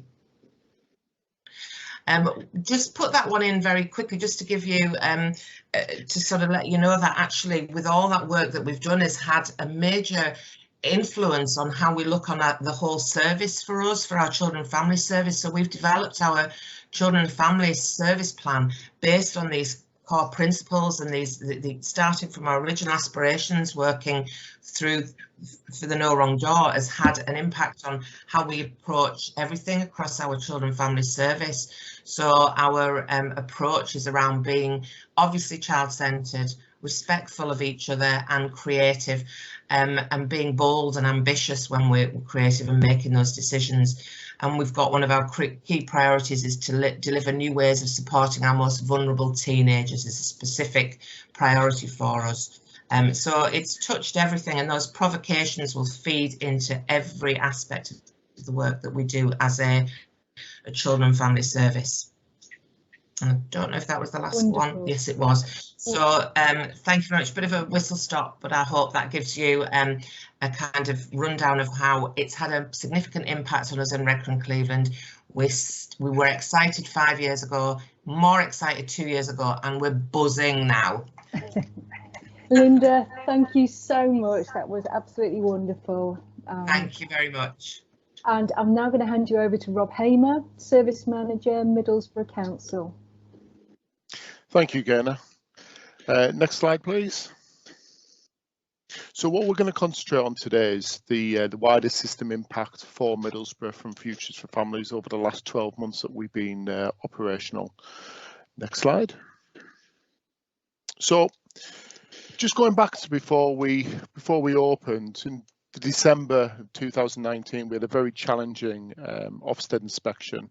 Just put that one in very quickly, just to give you, to sort of let you know that actually with all that work that we've done has had a major influence on how we look on the whole service for us, for our children and family service. So we've developed our children and family service plan based on these core principles, and these starting from our original aspirations, working through for the No Wrong Door, has had an impact on how we approach everything across our children and family service. So our approach is around being obviously child-centred, respectful of each other and creative, and being bold and ambitious when we're creative and making those decisions. And we've got one of our key priorities is to deliver new ways of supporting our most vulnerable teenagers as a specific priority for us. So it's touched everything, and those provocations will feed into every aspect of the work that we do as a children and family service. And I don't know if that was the last Wonderful. one. Yes, it was. So thank you very much. Bit of a whistle stop, but I hope that gives you a kind of rundown of how it's had a significant impact on us in Redcar and Cleveland. We were excited 5 years ago, more excited 2 years ago, and we're buzzing now. Linda, thank you so much. That was absolutely wonderful. Thank you very much. And I'm now going to hand you over to Rob Hamer, Service Manager, Middlesbrough Council. Thank you, Gaynor. Next slide, please. So what we're going to concentrate on today is the wider system impact for Middlesbrough from Futures for Families over the last 12 months that we've been operational. Next slide. So just going back to before we opened in December 2019, we had a very challenging Ofsted inspection,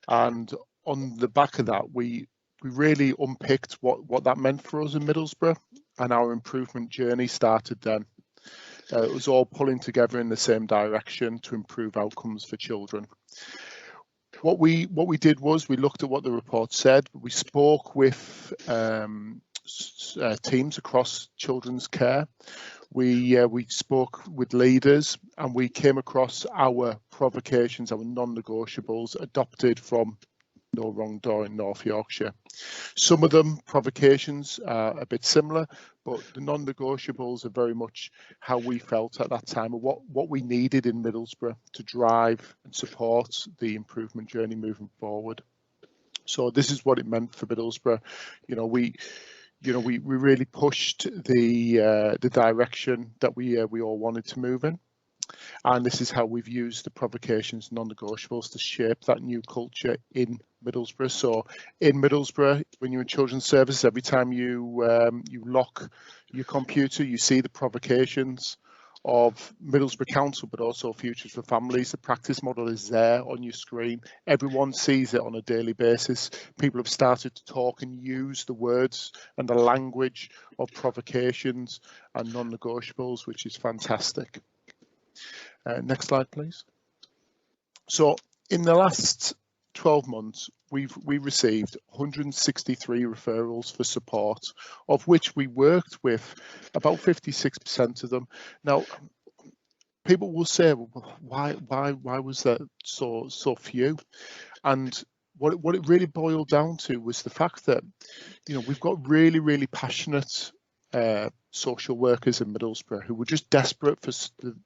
and on the back of that we really unpicked what that meant for us in Middlesbrough, and our improvement journey started then. It was all pulling together in the same direction to improve outcomes for children. What we did was we looked at what the report said. We spoke with teams across children's care. We spoke with leaders, and we came across our provocations, our non-negotiables adopted from No Wrong Door in North Yorkshire. Some of them provocations are a bit similar, but the non-negotiables are very much how we felt at that time, and what we needed in Middlesbrough to drive and support the improvement journey moving forward. So this is what it meant for Middlesbrough. We really pushed the direction that we all wanted to move in. And this is how we've used the provocations, non-negotiables, to shape that new culture in Middlesbrough. So in Middlesbrough, when you're in children's services, every time you lock your computer, you see the provocations of Middlesbrough Council, but also Futures for Families. The practice model is there on your screen. Everyone sees it on a daily basis. People have started to talk and use the words and the language of provocations and non-negotiables, which is fantastic. Next slide, please. So in the last 12 months, we received 163 referrals for support, of which we worked with about 56% of them. Now, people will say, well, why was that so few? And what it really boiled down to was the fact that, you know, we've got really passionate social workers in Middlesbrough who were just desperate for,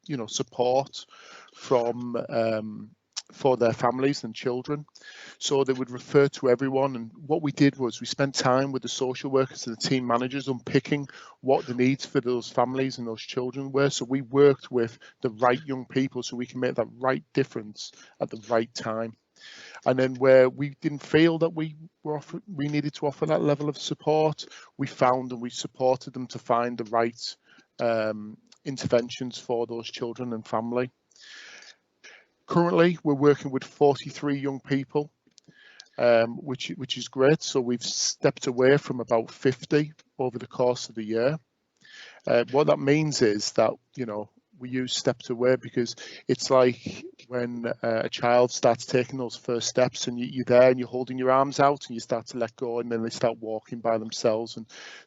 you know, support from for their families and children. So they would refer to everyone, and what we did was we spent time with the social workers and the team managers unpicking what the needs for those families and those children were. So we worked with the right young people so we can make that right difference at the right time. And then where we didn't feel that we needed to offer that level of support, we found and we supported them to find the right interventions for those children and family. Currently, we're working with 43 young people, which is great. So we've stepped away from about 50 over the course of the year. What that means is that, you know, we use stepped away because it's like when a child starts taking those first steps and you're there and you're holding your arms out and you start to let go and then they start walking by themselves. And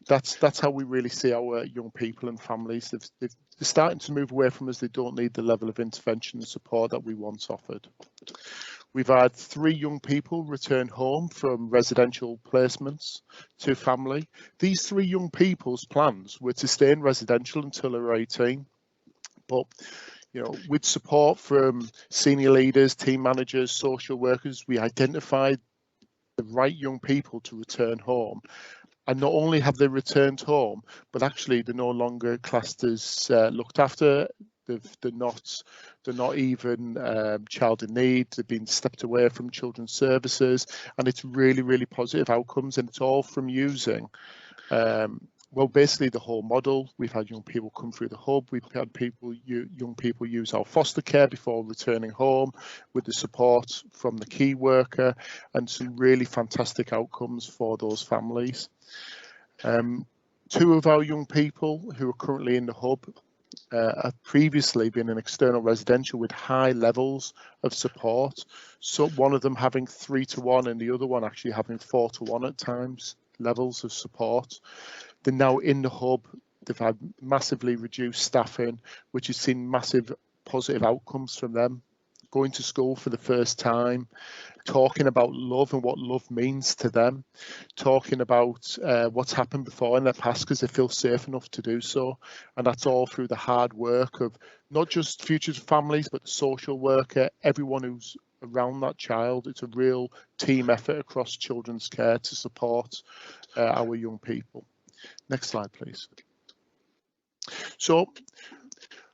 that's how we really see our young people and families. They're starting to move away from us. They don't need the level of intervention and support that we once offered. We've had 3 young people return home from residential placements to family. These 3 young people's plans were to stay in residential until they were 18. But, you know, with support from senior leaders, team managers, social workers, we identified the right young people to return home. And not only have they returned home, but actually they're no longer classed as looked after. They're not even child in need. They've been stepped away from children's services, and it's really positive outcomes. And it's all from using well, basically the whole model. We've had young people come through the hub. We've had young people use our foster care before returning home with the support from the key worker, and some really fantastic outcomes for those families. 2 of our young people who are currently in the hub have previously been in external residential with high levels of support. So one of them having 3-to-1 and the other one actually having 4-to-1 at times levels of support. They're now in the hub. They've had massively reduced staffing, which has seen massive positive outcomes from them. Going to school for the first time, talking about love and what love means to them, talking about what's happened before in their past because they feel safe enough to do so. And that's all through the hard work of not just Futures Families, but the social worker, everyone who's around that child. It's a real team effort across children's care to support our young people. Next slide, please. So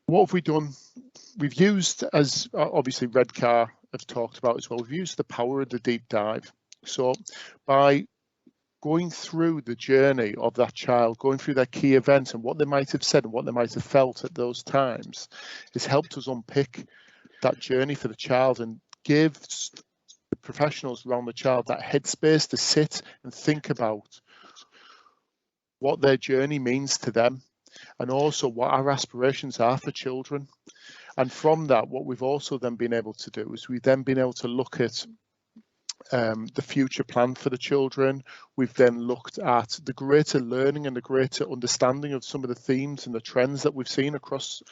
what have we done? We've used, as obviously Redcar have talked about as well, we've used the power of the deep dive. So by going through the journey of that child, going through their key events and what they might have said and what they might have felt at those times, has helped us unpick that journey for the child and give the professionals around the child that headspace to sit and think about what their journey means to them, and also what our aspirations are for children. And from that, what we've also then been able to do is we've then been able to look at the future plan for the children. We've then looked at the greater learning and the greater understanding of some of the themes and the trends that we've seen across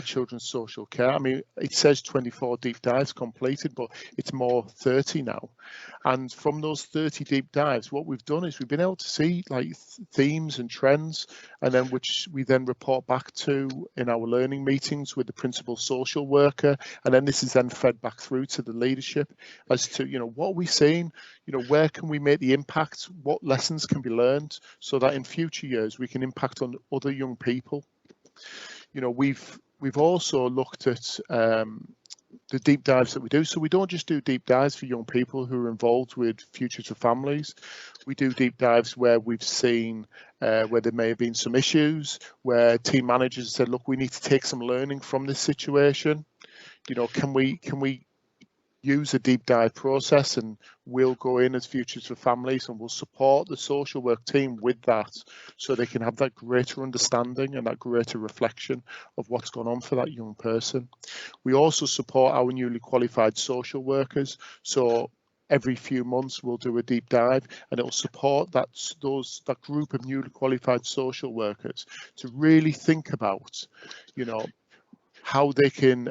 children's social care. I mean, it says 24 deep dives completed, but it's more 30 now. And from those 30 deep dives, what we've done is we've been able to see like themes and trends, and then which we then report back to in our learning meetings with the principal social worker. And then this is then fed back through to the leadership as to, you know, what are we seeing, you know, where can we make the impact, what lessons can be learned, so that in future years we can impact on other young people. You know, we've also looked at the deep dives that we do. So we don't just do deep dives for young people who are involved with Futures for Families. We do deep dives where we've seen where there may have been some issues, where team managers said, look, we need to take some learning from this situation. You know, can we use a deep dive process, and we'll go in as Futures for Families and we'll support the social work team with that, so they can have that greater understanding and that greater reflection of what's gone on for that young person. We also support our newly qualified social workers. So every few months we'll do a deep dive, and it'll support that group of newly qualified social workers to really think about, you know, how they can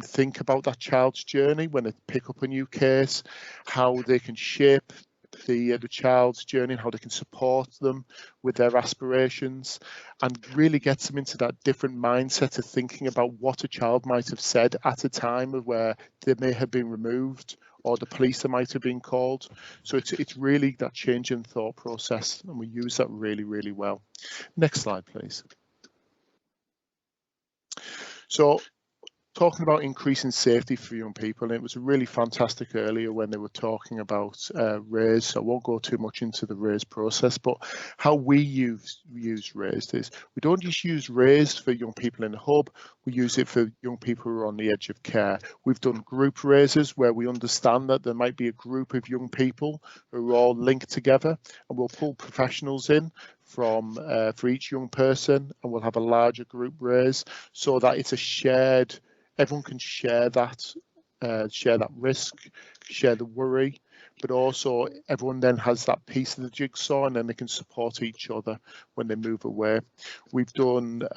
think about that child's journey when they pick up a new case, how they can shape the child's journey and how they can support them with their aspirations, and really gets them into that different mindset of thinking about what a child might have said at a time of where they may have been removed or the police might have been called. So it's really that change in thought process, and we use that really, really well. Next slide, please. So, talking about increasing safety for young people, and it was really fantastic earlier when they were talking about RAISE. So I won't go too much into the RAISE process, but how we use RAISE is we don't just use RAISE for young people in the hub, we use it for young people who are on the edge of care. We've done group RAISEs where we understand that there might be a group of young people who are all linked together, and we'll pull professionals in from for each young person, and we'll have a larger group RAISE so that it's a shared, everyone can share that risk, share the worry, but also everyone then has that piece of the jigsaw, and then they can support each other when they move away. We've done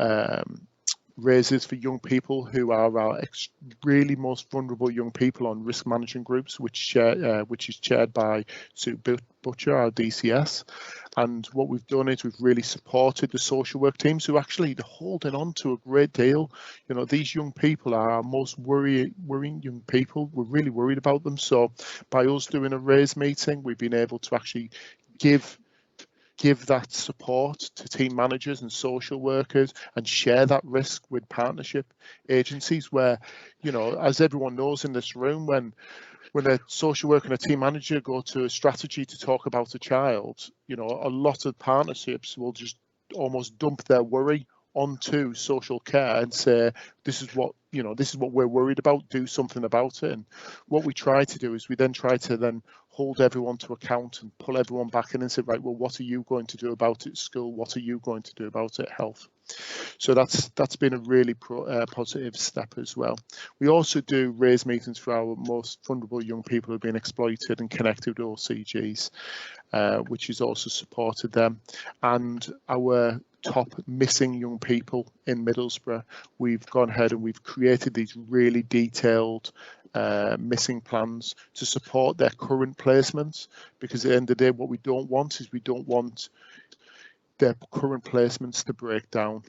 RAISEs for young people who are our really most vulnerable young people on risk management groups, which is chaired by Sue Butcher, our DCS. And what we've done is we've really supported the social work teams who actually are holding on to a great deal. You know, these young people are our most worrying young people. We're really worried about them. So by us doing a RAISE meeting, we've been able to actually give that support to team managers and social workers and share that risk with partnership agencies where, you know, as everyone knows in this room, when a social worker and a team manager go to a strategy to talk about a child, you know, a lot of partnerships will just almost dump their worry onto social care and say, this is what we're worried about, do something about it. And what we try to do is we then try to then hold everyone to account and pull everyone back in and say, right, well, what are you going to do about it, school? What are you going to do about it, health? So that's been a really positive step as well. We also do RAISE meetings for our most vulnerable young people who have been exploited and connected with OCGs, which has also supported them. And our top missing young people in Middlesbrough, we've gone ahead and we've created these really detailed missing plans to support their current placements, because at the end of the day, what we don't want is we don't want their current placements to break down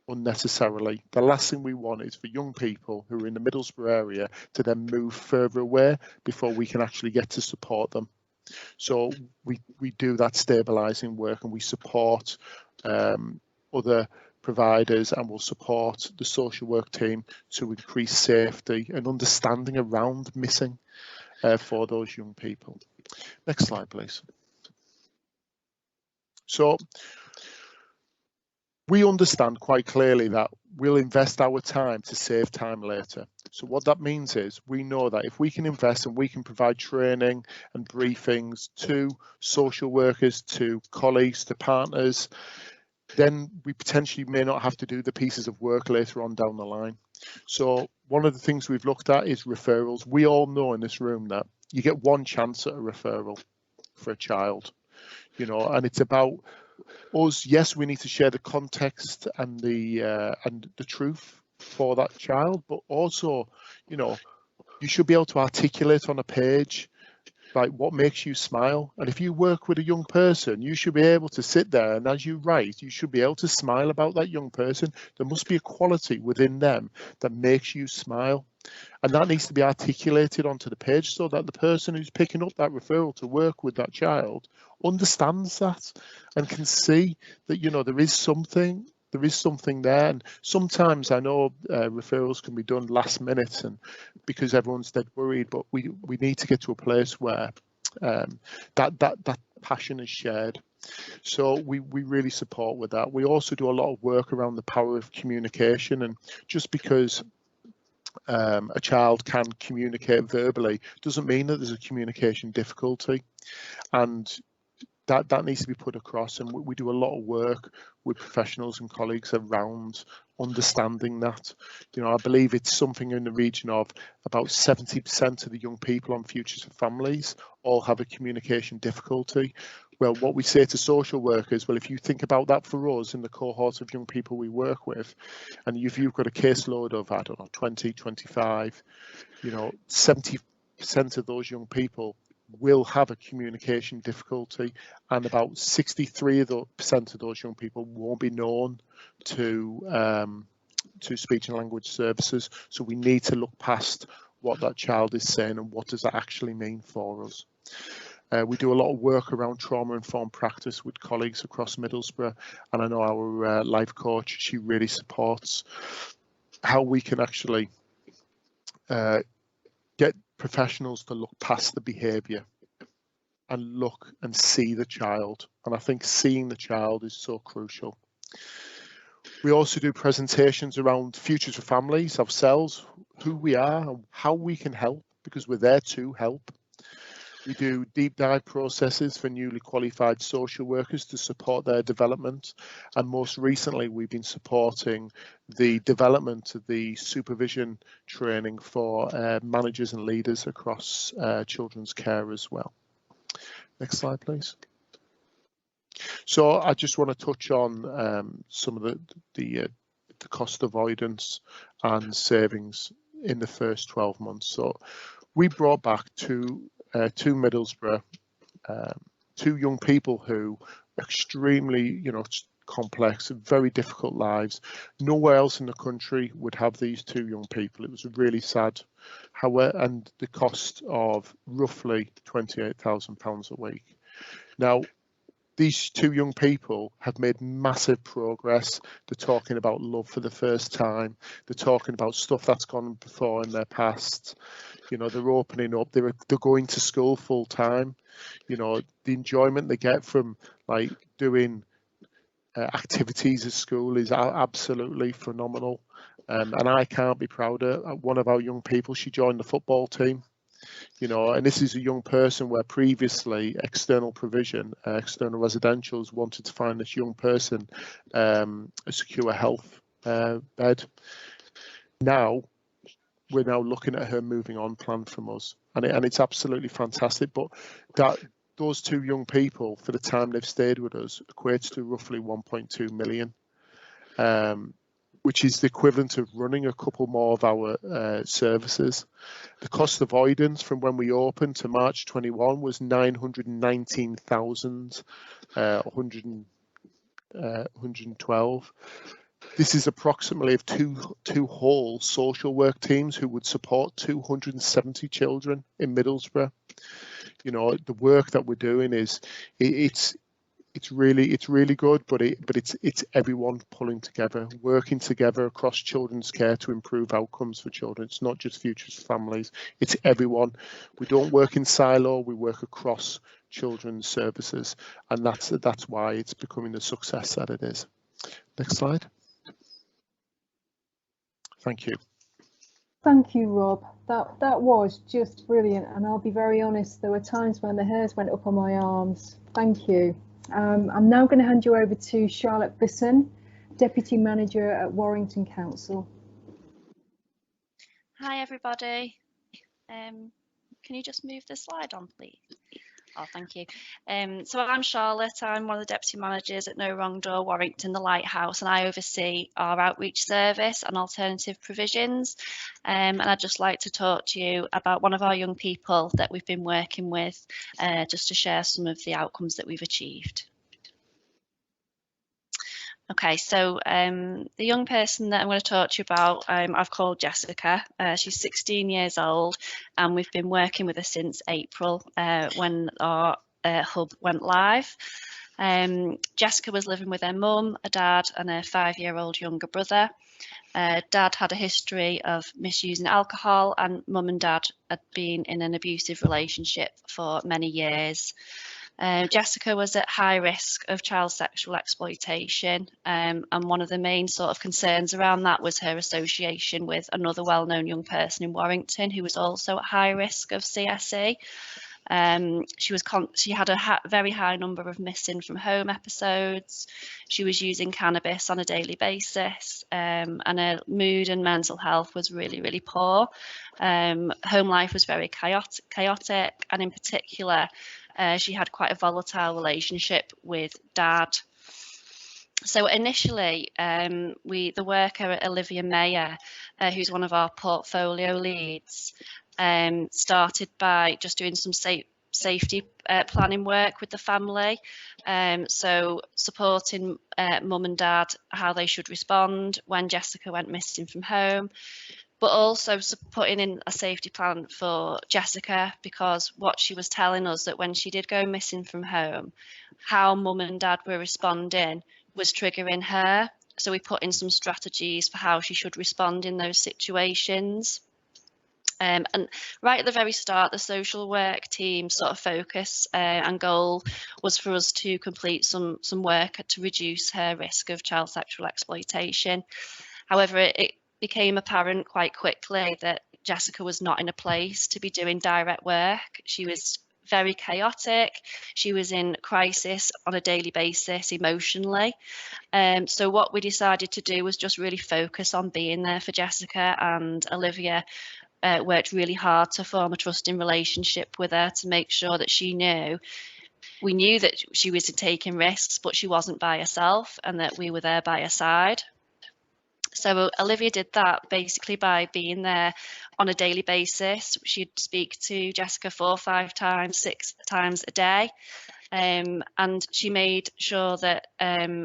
unnecessarily. The last thing we want is for young people who are in the Middlesbrough area to then move further away before we can actually get to support them. So we do that stabilising work, and we support other providers, and we'll support the social work team to increase safety and understanding around missing for those young people. Next slide, please. So we understand quite clearly that we'll invest our time to save time later. So what that means is we know that if we can invest and we can provide training and briefings to social workers, to colleagues, to partners, then we potentially may not have to do the pieces of work later on down the line. So one of the things we've looked at is referrals. We all know in this room that you get one chance at a referral for a child, you know, and it's about us. Yes, we need to share the context and the truth for that child, but also, you know, you should be able to articulate on a page like what makes you smile. And if you work with a young person, you should be able to sit there, and as you write, you should be able to smile about that young person. There must be a quality within them that makes you smile, and that needs to be articulated onto the page so that the person who's picking up that referral to work with that child understands that and can see that, you know, there is something there. And sometimes I know referrals can be done last minute, and because everyone's dead worried, but we need to get to a place where that passion is shared. So we really support with that. We also do a lot of work around the power of communication, and just because a child can communicate verbally doesn't mean that there's a communication difficulty. And that needs to be put across, and we do a lot of work with professionals and colleagues around understanding that. You know, I believe it's something in the region of about 70% of the young people on Futures for Families all have a communication difficulty. Well, what we say to social workers, well, if you think about that for us in the cohort of young people we work with, and if you've got a caseload of, I don't know, 20, 25, you know, 70% of those young people will have a communication difficulty, and about 63% of those young people won't be known to speech and language services. So we need to look past what that child is saying and what does that actually mean for us. We do a lot of work around trauma-informed practice with colleagues across Middlesbrough, and I know our life coach, she really supports how we can actually get professionals to look past the behaviour and look and see the child. And I think seeing the child is so crucial. We also do presentations around Futures for Families, ourselves, who we are and how we can help, because we're there to help. We do deep dive processes for newly qualified social workers to support their development. And most recently, we've been supporting the development of the supervision training for managers and leaders across children's care as well. Next slide, please. So I just want to touch on some of the cost avoidance and savings in the first 12 months. So we brought back to Middlesbrough, two young people who extremely, you know, complex, very difficult lives. Nowhere else in the country would have these two young people. It was really sad. However, and the cost of roughly £28,000 a week. Now, these two young people have made massive progress. They're talking about love for the first time. They're talking about stuff that's gone before in their past. You know, they're opening up. They're going to school full time. You know, the enjoyment they get from like doing activities at school is absolutely phenomenal. And I can't be prouder. One of our young people, she joined the football team. You know, and this is a young person where previously external provision, external residentials wanted to find this young person a secure health bed. Now, we're now looking at her moving on plan from us, and it's absolutely fantastic. But those two young people, for the time they've stayed with us, equates to roughly 1.2 million. Which is the equivalent of running a couple more of our services. The cost avoidance from when we opened to March 21 was 919,112. This is approximately of two whole social work teams who would support 270 children in Middlesbrough. You know, the work that we're doing is it's really good, but it's everyone pulling together, working together across children's care to improve outcomes for children. It's not just Futures for Families, it's everyone. We don't work in silo, we work across children's services, and that's why it's becoming the success that it is. Next slide. Thank you. Thank you, Rob. That was just brilliant, and I'll be very honest, there were times when the hairs went up on my arms. Thank you. I'm now going to hand you over to Charlotte Bisson, Deputy Manager at Warrington Council. Hi everybody. Can you just move the slide on, please? Oh, thank you. So I'm Charlotte. I'm one of the Deputy Managers at No Wrong Door, Warrington, the Lighthouse, and I oversee our outreach service and alternative provisions. And I'd just like to talk to you about one of our young people that we've been working with, just to share some of the outcomes that we've achieved. Okay, so the young person that I'm going to talk to you about, I've called Jessica. She's 16 years old, and we've been working with her since April when our hub went live. Jessica was living with her mum, a dad, and a 5-year-old younger brother. Dad had a history of misusing alcohol, and mum and dad had been in an abusive relationship for many years. Jessica was at high risk of child sexual exploitation, and one of the main sort of concerns around that was her association with another well-known young person in Warrington who was also at high risk of CSE. She had a very high number of missing from home episodes. She was using cannabis on a daily basis, and her mood and mental health was really, really poor. Home life was very chaotic, and in particular, she had quite a volatile relationship with Dad. So initially, the worker Olivia Mayer, who's one of our portfolio leads, started by just doing some safety planning work with the family, so supporting mum and dad how they should respond when Jessica went missing from home, but also putting in a safety plan for Jessica, because what she was telling us that when she did go missing from home, how mum and dad were responding was triggering her. So we put in some strategies for how she should respond in those situations. And right at the very start, the social work team sort of focus and goal was for us to complete some work to reduce her risk of child sexual exploitation. However, it became apparent quite quickly that Jessica was not in a place to be doing direct work. She was very chaotic. She was in crisis on a daily basis emotionally. So what we decided to do was just really focus on being there for Jessica, and Olivia worked really hard to form a trusting relationship with her to make sure that we knew that she was taking risks, but she wasn't by herself, and that we were there by her side. So Olivia did that basically by being there on a daily basis. She'd speak to Jessica 4, 5 times, 6 times a day. And she made sure that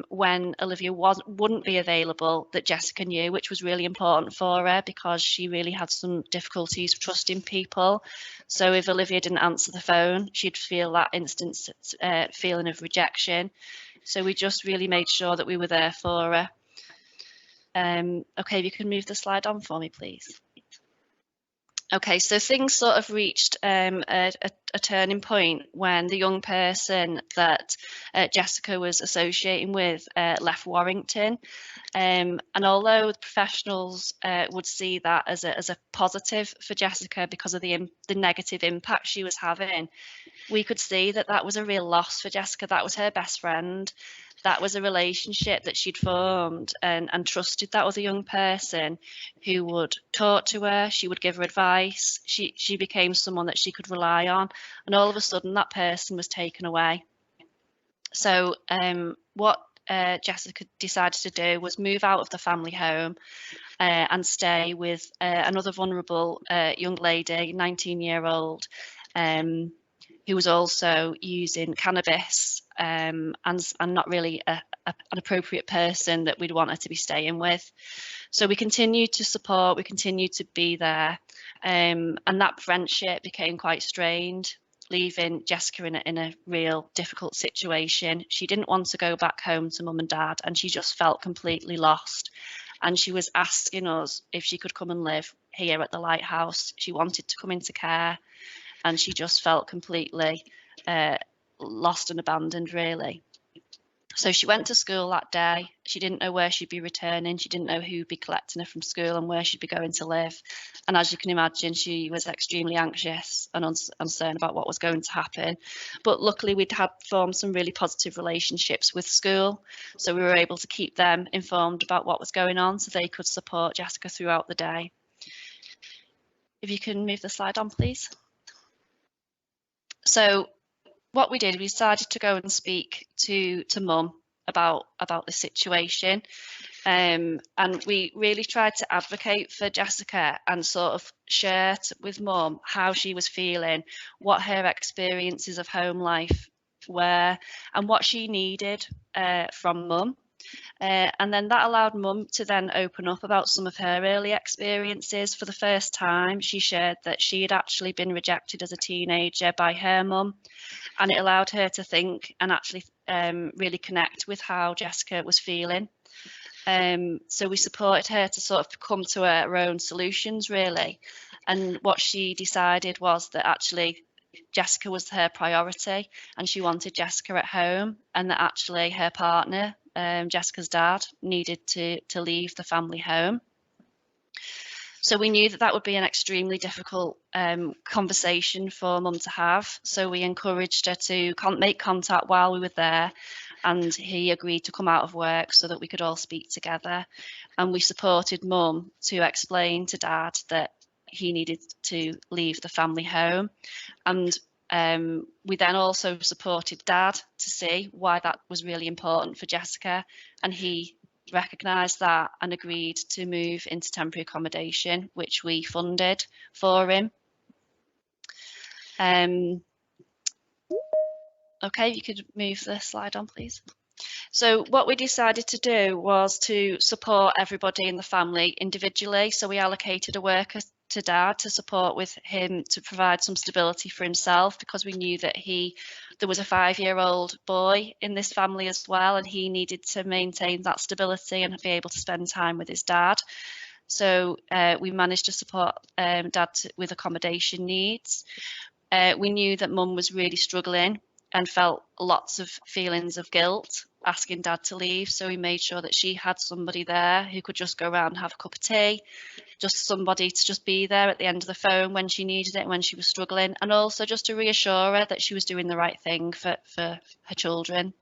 when Olivia wouldn't be available, that Jessica knew, which was really important for her, because she really had some difficulties trusting people. So if Olivia didn't answer the phone, she'd feel that instant feeling of rejection. So we just really made sure that we were there for her. Okay, if you can move the slide on for me, please. Okay, so things sort of reached a turning point when the young person that Jessica was associating with left Warrington. And although the professionals would see that as a positive for Jessica because of the negative impact she was having, we could see that that was a real loss for Jessica. That was her best friend. That was a relationship that she'd formed and trusted that other young person who would talk to her. She would give her advice. She became someone that she could rely on. And all of a sudden, that person was taken away. So what Jessica decided to do was move out of the family home and stay with another vulnerable young lady, 19-year-old, who was also using cannabis and not really an appropriate person that we'd want her to be staying with. So we continued to support, we continued to be there, and that friendship became quite strained, leaving Jessica in a real difficult situation. She didn't want to go back home to mum and dad, and she just felt completely lost. And she was asking us if she could come and live here at the Lighthouse. She wanted to come into care, and she just felt completely lost and abandoned, really. So she went to school that day. She didn't know where she'd be returning. She didn't know who'd be collecting her from school and where she'd be going to live. And as you can imagine, she was extremely anxious and uncertain about what was going to happen. But luckily, we'd had formed some really positive relationships with school. So we were able to keep them informed about what was going on so they could support Jessica throughout the day. If you can move the slide on, please. So what we did, we decided to go and speak to mum about the situation, and we really tried to advocate for Jessica and sort of share with mum how she was feeling, what her experiences of home life were, and what she needed from mum. And then that allowed mum to then open up about some of her early experiences. For the first time, she shared that she had actually been rejected as a teenager by her mum, and it allowed her to think and actually really connect with how Jessica was feeling. So we supported her to sort of come to her own solutions, really. And what she decided was that actually Jessica was her priority, and she wanted Jessica at home, and that actually her partner, Jessica's dad, needed to leave the family home. So we knew that that would be an extremely difficult conversation for Mum to have. So we encouraged her to make contact while we were there, and he agreed to come out of work so that we could all speak together. And we supported Mum to explain to Dad that he needed to leave the family home. And we then also supported Dad to see why that was really important for Jessica, and he recognised that and agreed to move into temporary accommodation, which we funded for him. Okay, you could move the slide on, please. So what we decided to do was to support everybody in the family individually. So we allocated a worker to Dad to support with him to provide some stability for himself, because we knew that there was a 5-year-old boy in this family as well, and he needed to maintain that stability and be able to spend time with his dad. So we managed to support Dad with accommodation needs. We knew that Mum was really struggling and felt lots of feelings of guilt asking Dad to leave, so we made sure that she had somebody there who could just go around and have a cup of tea, just somebody to just be there at the end of the phone when she needed it, when she was struggling, and also just to reassure her that she was doing the right thing for her children.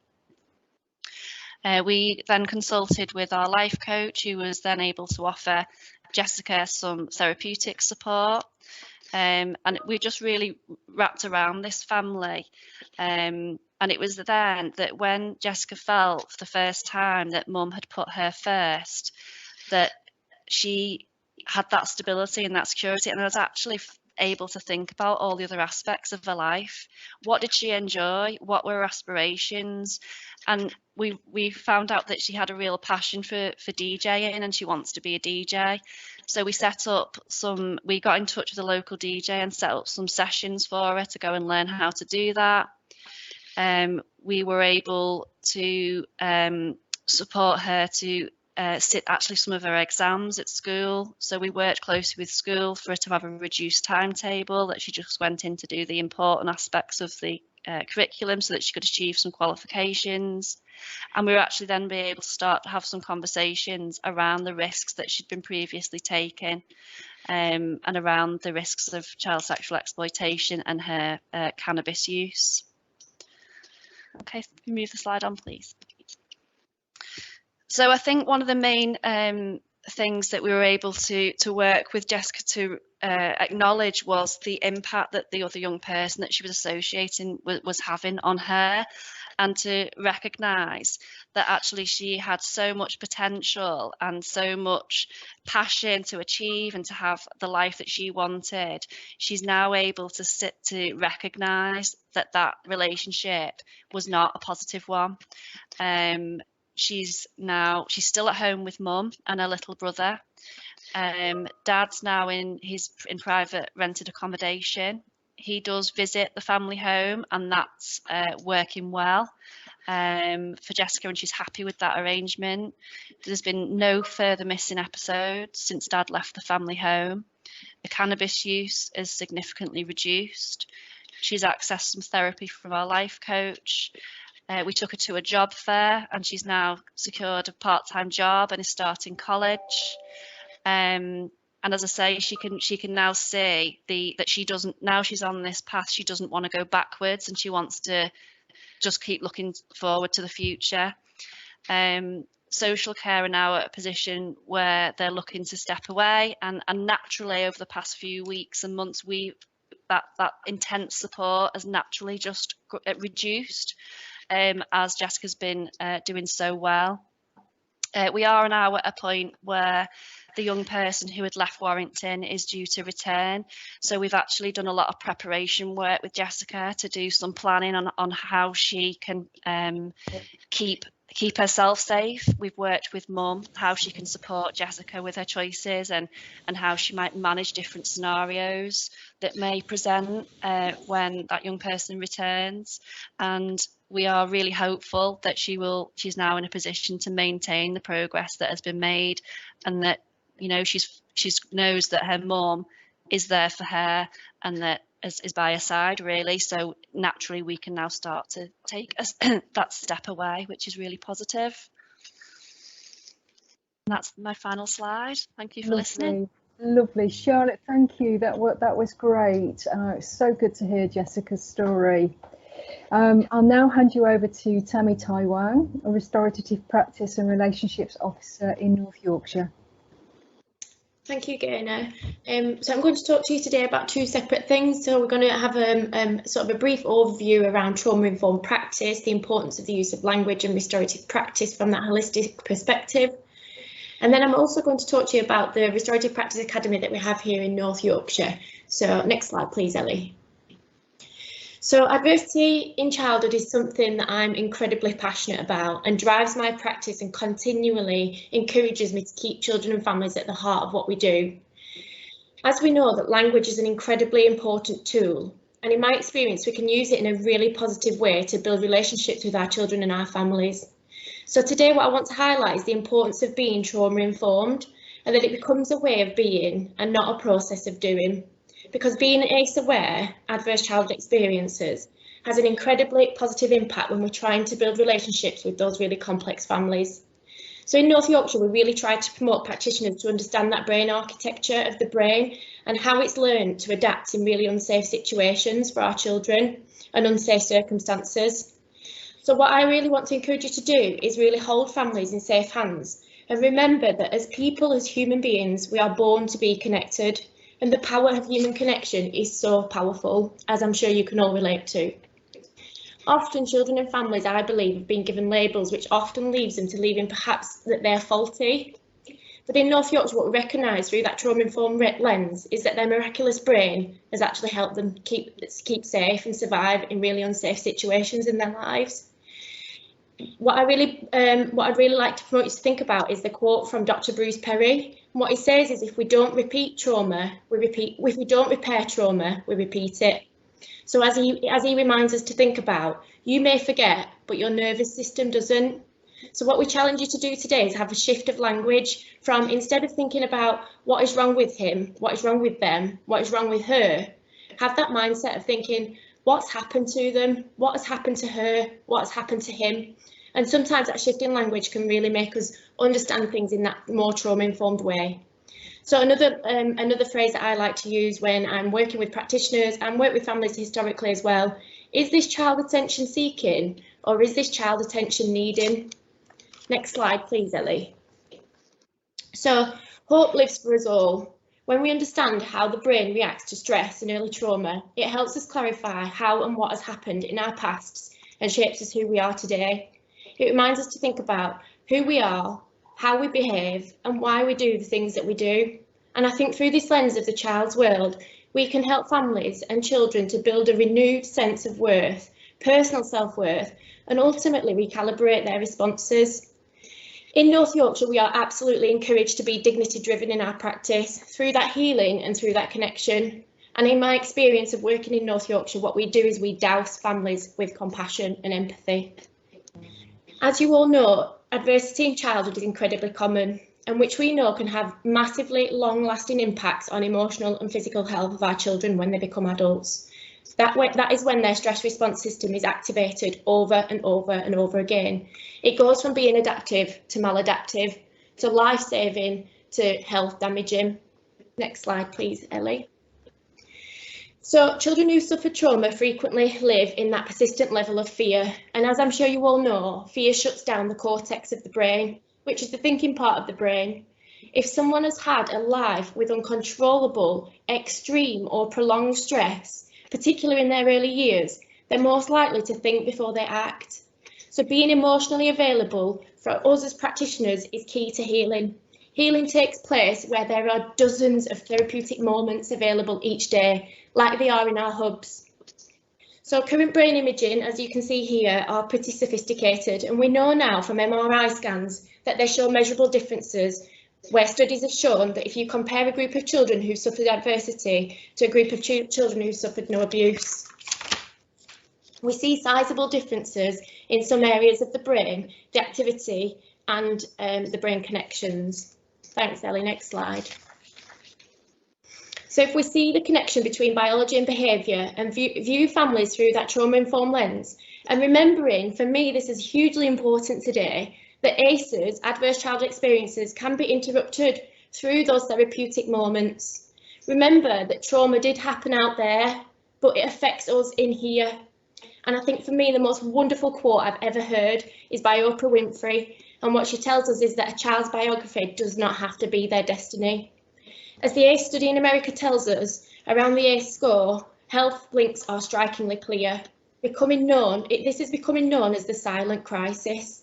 We then consulted with our life coach, who was then able to offer Jessica some therapeutic support. And we just really wrapped around this family. And it was then that when Jessica felt for the first time that Mum had put her first, that she had that stability and that security, and was actually able to think about all the other aspects of her life. What did she enjoy? What were her aspirations? And we found out that she had a real passion for DJing, and she wants to be a DJ. So we got in touch with a local DJ and set up some sessions for her to go and learn how to do that. We were able to support her to sit actually some of her exams at school. So we worked closely with school for her to have a reduced timetable, that she just went in to do the important aspects of the curriculum so that she could achieve some qualifications. And we were actually then be able to start to have some conversations around the risks that she'd been previously taking, and around the risks of child sexual exploitation and her cannabis use. Okay, can you move the slide on, please? So I think one of the main things that we were able to work with Jessica to acknowledge was the impact that the other young person that she was associating was having on her, and to recognise that actually she had so much potential and so much passion to achieve and to have the life that she wanted. She's now able to sit to recognise that that relationship was not a positive one. She's still at home with Mum and her little brother. Dad's now in private rented accommodation. He does visit the family home, and that's working well for Jessica, and she's happy with that arrangement. There's been no further missing episodes since Dad left the family home. The cannabis use is significantly reduced. She's accessed some therapy from our life coach. We took her to a job fair, and she's now secured a part-time job and is starting college. And as I say, she can now see that she doesn't, now she's on this path, she doesn't want to go backwards, and she wants to just keep looking forward to the future. Social care are now at a position where they're looking to step away, and naturally over the past few weeks and months, that intense support has naturally just reduced, as Jessica's been doing so well. We are now at a point where the young person who had left Warrington is due to return. So we've actually done a lot of preparation work with Jessica to do some planning on how she can keep herself safe. We've worked with Mum, how she can support Jessica with her choices, and how she might manage different scenarios that may present when that young person returns. And we are really hopeful that she's now in a position to maintain the progress that has been made, and that, you know, she knows that her mum is there for her and that is by her side, really. So naturally we can now start to take that step away, which is really positive. And that's my final slide. Thank you for listening. Lovely, Charlotte. Thank you. That was great. It's so good to hear Jessica's story. I'll now hand you over to Tammy Taiwan, a Restorative Practice and Relationships Officer in North Yorkshire. Thank you, Gaynor. So I'm going to talk to you today about two separate things. So we're going to have sort of a brief overview around trauma-informed practice, the importance of the use of language and restorative practice from that holistic perspective. And then I'm also going to talk to you about the Restorative Practice Academy that we have here in North Yorkshire. So next slide, please, Ellie. So adversity in childhood is something that I'm incredibly passionate about and drives my practice and continually encourages me to keep children and families at the heart of what we do. As we know that language is an incredibly important tool, and in my experience we can use it in a really positive way to build relationships with our children and our families. So today what I want to highlight is the importance of being trauma informed and that it becomes a way of being and not a process of doing. Because being ACE aware, adverse childhood experiences, has an incredibly positive impact when we're trying to build relationships with those really complex families. So in North Yorkshire, we really try to promote practitioners to understand that brain architecture of the brain and how it's learned to adapt in really unsafe situations for our children and unsafe circumstances. So what I really want to encourage you to do is really hold families in safe hands and remember that as people, as human beings, we are born to be connected. And the power of human connection is so powerful, as I'm sure you can all relate to. Often children and families, I believe, have been given labels which often leaves them to believing perhaps that they're faulty. But in North Yorkshire, what we recognise through that trauma-informed lens is that their miraculous brain has actually helped them keep safe and survive in really unsafe situations in their lives. What I'd really like to promote you to think about is the quote from Dr. Bruce Perry. And what he says is, if we don't repeat trauma, if we don't repair trauma, we repeat it. So as he reminds us to think about, you may forget, but your nervous system doesn't. So what we challenge you to do today is have a shift of language from, instead of thinking about what is wrong with him, what is wrong with them, what is wrong with her, have that mindset of thinking, what's happened to them, what has happened to her, what has happened to him. And sometimes that shift in language can really make us understand things in that more trauma-informed way. So another phrase that I like to use when I'm working with practitioners and work with families historically as well, is this child attention seeking or is this child attention needing? Next slide, please, Ellie. So hope lives for us all. When we understand how the brain reacts to stress and early trauma, it helps us clarify how and what has happened in our pasts and shapes us who we are today. It reminds us to think about who we are, how we behave, and why we do the things that we do. And I think through this lens of the child's world, we can help families and children to build a renewed sense of worth, personal self-worth, and ultimately recalibrate their responses. In North Yorkshire, we are absolutely encouraged to be dignity-driven in our practice through that healing and through that connection. And in my experience of working in North Yorkshire, what we do is we douse families with compassion and empathy. As you all know, adversity in childhood is incredibly common, and which we know can have massively long-lasting impacts on emotional and physical health of our children when they become adults. That is when their stress response system is activated over and over and over again. It goes from being adaptive to maladaptive, to life-saving, to health damaging. Next slide, please, Ellie. So children who suffer trauma frequently live in that persistent level of fear. And as I'm sure you all know, fear shuts down the cortex of the brain, which is the thinking part of the brain. If someone has had a life with uncontrollable, extreme or prolonged stress, particularly in their early years, they're most likely to think before they act. So being emotionally available for us as practitioners is key to healing. Healing takes place where there are dozens of therapeutic moments available each day, like they are in our hubs. So current brain imaging, as you can see here, are pretty sophisticated, and we know now from MRI scans that they show measurable differences, where studies have shown that if you compare a group of children who suffered adversity to a group of children who suffered no abuse, we see sizable differences in some areas of the brain, the activity and the brain connections. Thanks, Ellie. Next slide. So if we see the connection between biology and behaviour and view families through that trauma-informed lens, and remembering, for me, this is hugely important today, that ACEs, adverse childhood experiences, can be interrupted through those therapeutic moments. Remember that trauma did happen out there, but it affects us in here. And I think for me, the most wonderful quote I've ever heard is by Oprah Winfrey. And what she tells us is that a child's biography does not have to be their destiny. As the ACE study in America tells us, around the ACE score, health links are strikingly clear. This is becoming known as the silent crisis.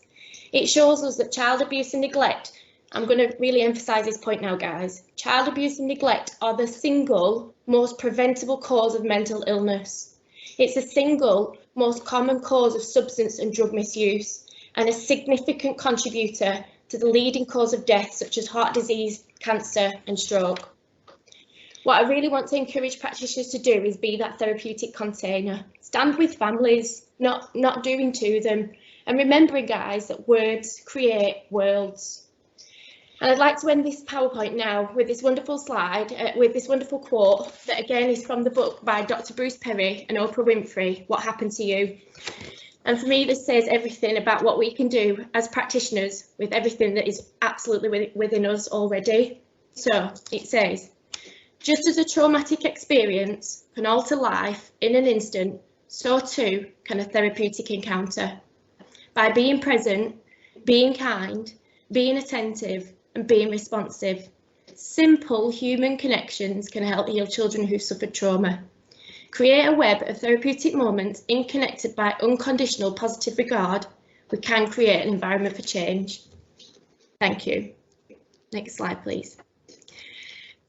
It shows us that child abuse and neglect, I'm going to really emphasise this point now, guys. Child abuse and neglect are the single most preventable cause of mental illness. It's the single most common cause of substance and drug misuse, and a significant contributor to the leading cause of death, such as heart disease, cancer and stroke. What I really want to encourage practitioners to do is be that therapeutic container. Stand with families, not doing to them, and remembering, guys, that words create worlds. And I'd like to end this PowerPoint now with this wonderful slide, with this wonderful quote that again is from the book by Dr. Bruce Perry and Oprah Winfrey, What Happened to You? And for me, this says everything about what we can do as practitioners with everything that is absolutely within us already. So it says, just as a traumatic experience can alter life in an instant, so too can a therapeutic encounter. By being present, being kind, being attentive, and being responsive, simple human connections can help heal children who've suffered trauma. Create a web of therapeutic moments connected by unconditional positive regard. We can create an environment for change. Thank you. Next slide, please.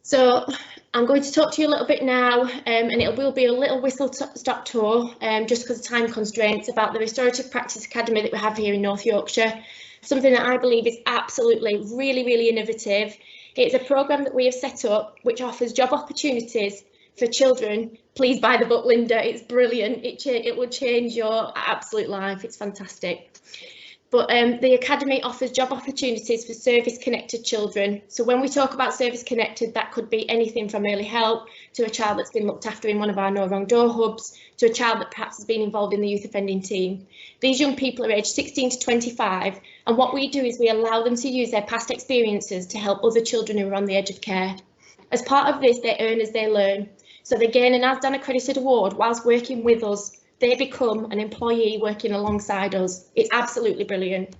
So I'm going to talk to you a little bit now, and it will be a little whistle-stop tour, just because of time constraints, about the Restorative Practice Academy that we have here in North Yorkshire. Something that I believe is absolutely really innovative. It's a programme that we have set up which offers job opportunities for children. Please buy the book, Linda. It's brilliant. It will change your absolute life. It's fantastic. But the Academy offers job opportunities for service-connected children. So when we talk about service-connected, that could be anything from early help to a child that's been looked after in one of our No Wrong Door hubs, to a child that perhaps has been involved in the youth offending team. These young people are aged 16 to 25, and what we do is we allow them to use their past experiences to help other children who are on the edge of care. As part of this, they earn as they learn. So they gain an ASDAN accredited award whilst working with us. They become an employee working alongside us. It's absolutely brilliant.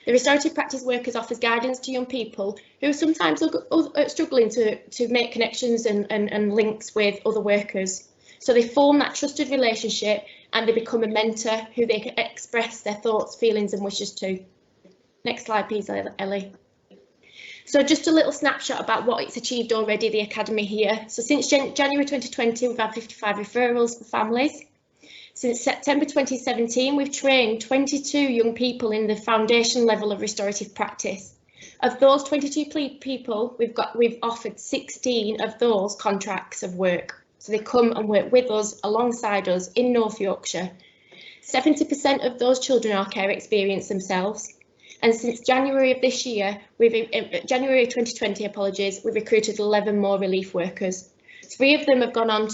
The Restorative Practice Workers offers guidance to young people who sometimes are struggling to make connections and links with other workers. So they form that trusted relationship and they become a mentor who they can express their thoughts, feelings and wishes to. Next slide, please, Ellie. So just a little snapshot about what it's achieved already, the Academy here. So since January 2020, we've had 55 referrals for families. Since September 2017, we've trained 22 young people in the foundation level of restorative practice. Of those 22 people, we've offered 16 of those contracts of work. So they come and work with us, alongside us in North Yorkshire. 70% of those children are care experienced themselves. And since January of this year, January 2020, apologies, we've recruited 11 more relief workers. 3 of them have gone on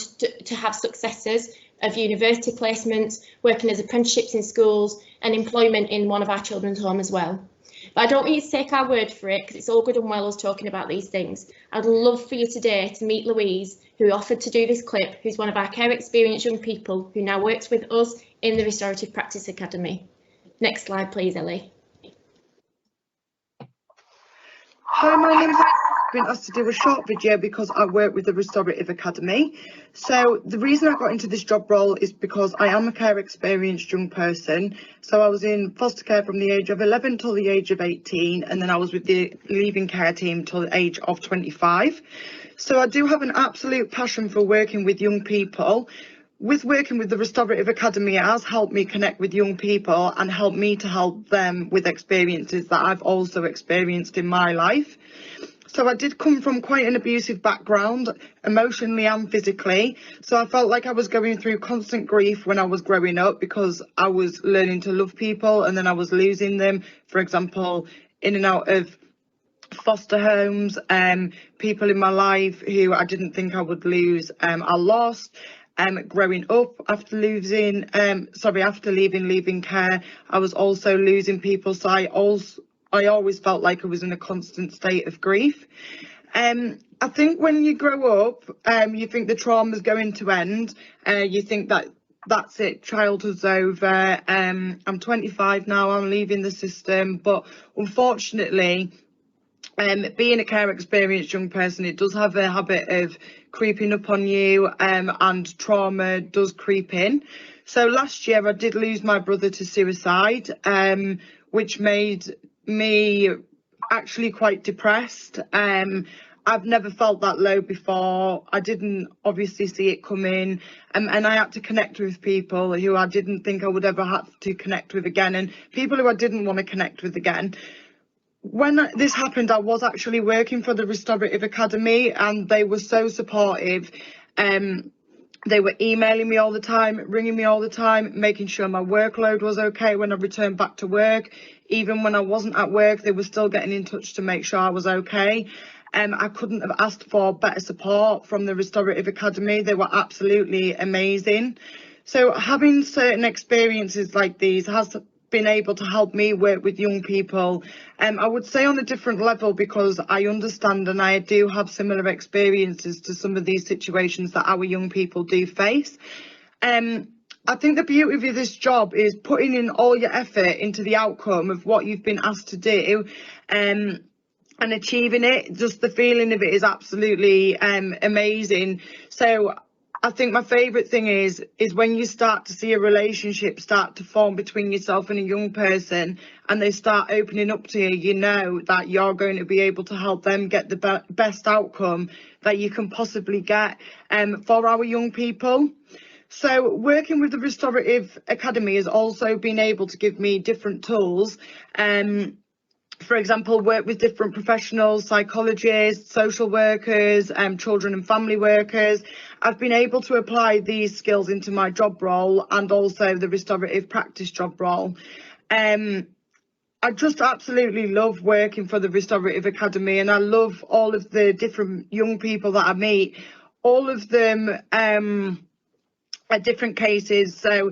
to have successes of university placements, working as apprenticeships in schools and employment in one of our children's home as well. But I don't want you to take our word for it, because it's all good and well us talking about these things. I'd love for you today to meet Louise, who offered to do this clip, who's one of our care experienced young people who now works with us in the Restorative Practice Academy. Next slide, please, Ellie. Hi, my name's been asked to do a short video because I work with the Restorative Academy. So the reason I got into this job role is because I am a care experienced young person. So I was in foster care from the age of 11 till the age of 18, and then I was with the leaving care team till the age of 25. So I do have an absolute passion for working with young people. With working with the Restorative Academy, it has helped me connect with young people and helped me to help them with experiences that I've also experienced in my life. So I did come from quite an abusive background, emotionally and physically. So I felt like I was going through constant grief when I was growing up, because I was learning to love people and then I was losing them. For example, in and out of foster homes, people in my life who I didn't think I would lose, I lost. Growing up after leaving care, I was also losing people. So I always felt like I was in a constant state of grief. I think when you grow up, you think the trauma's going to end. You think that that's it, childhood's over. I'm 25 now, I'm leaving the system, but unfortunately, being a care experienced young person, it does have a habit of creeping up on you, and trauma does creep in. So last year I did lose my brother to suicide, which made me actually quite depressed. I've never felt that low before. I didn't obviously see it coming, and I had to connect with people who I didn't think I would ever have to connect with again, and people who I didn't want to connect with again. When this happened, I was actually working for the Restorative Academy, and they were so supportive. They were emailing me all the time, ringing me all the time, making sure my workload was okay when I returned back to work. Even when I wasn't at work, they were still getting in touch to make sure I was okay. I couldn't have asked for better support from the Restorative Academy. They were absolutely amazing. So having certain experiences like these has been able to help me work with young people, I would say on a different level, because I understand and I do have similar experiences to some of these situations that our young people do face. I think the beauty of this job is putting in all your effort into the outcome of what you've been asked to do, and achieving it. Just the feeling of it is absolutely amazing. So I think my favourite thing is when you start to see a relationship start to form between yourself and a young person, and they start opening up to you, you know that you're going to be able to help them get the best outcome that you can possibly get for our young people. So working with the Restorative Academy has also been able to give me different tools. For example, work with different professionals, psychologists, social workers, children and family workers. I've been able to apply these skills into my job role and also the restorative practice job role. I just absolutely love working for the Restorative Academy, and I love all of the different young people that I meet. All of them are different cases, so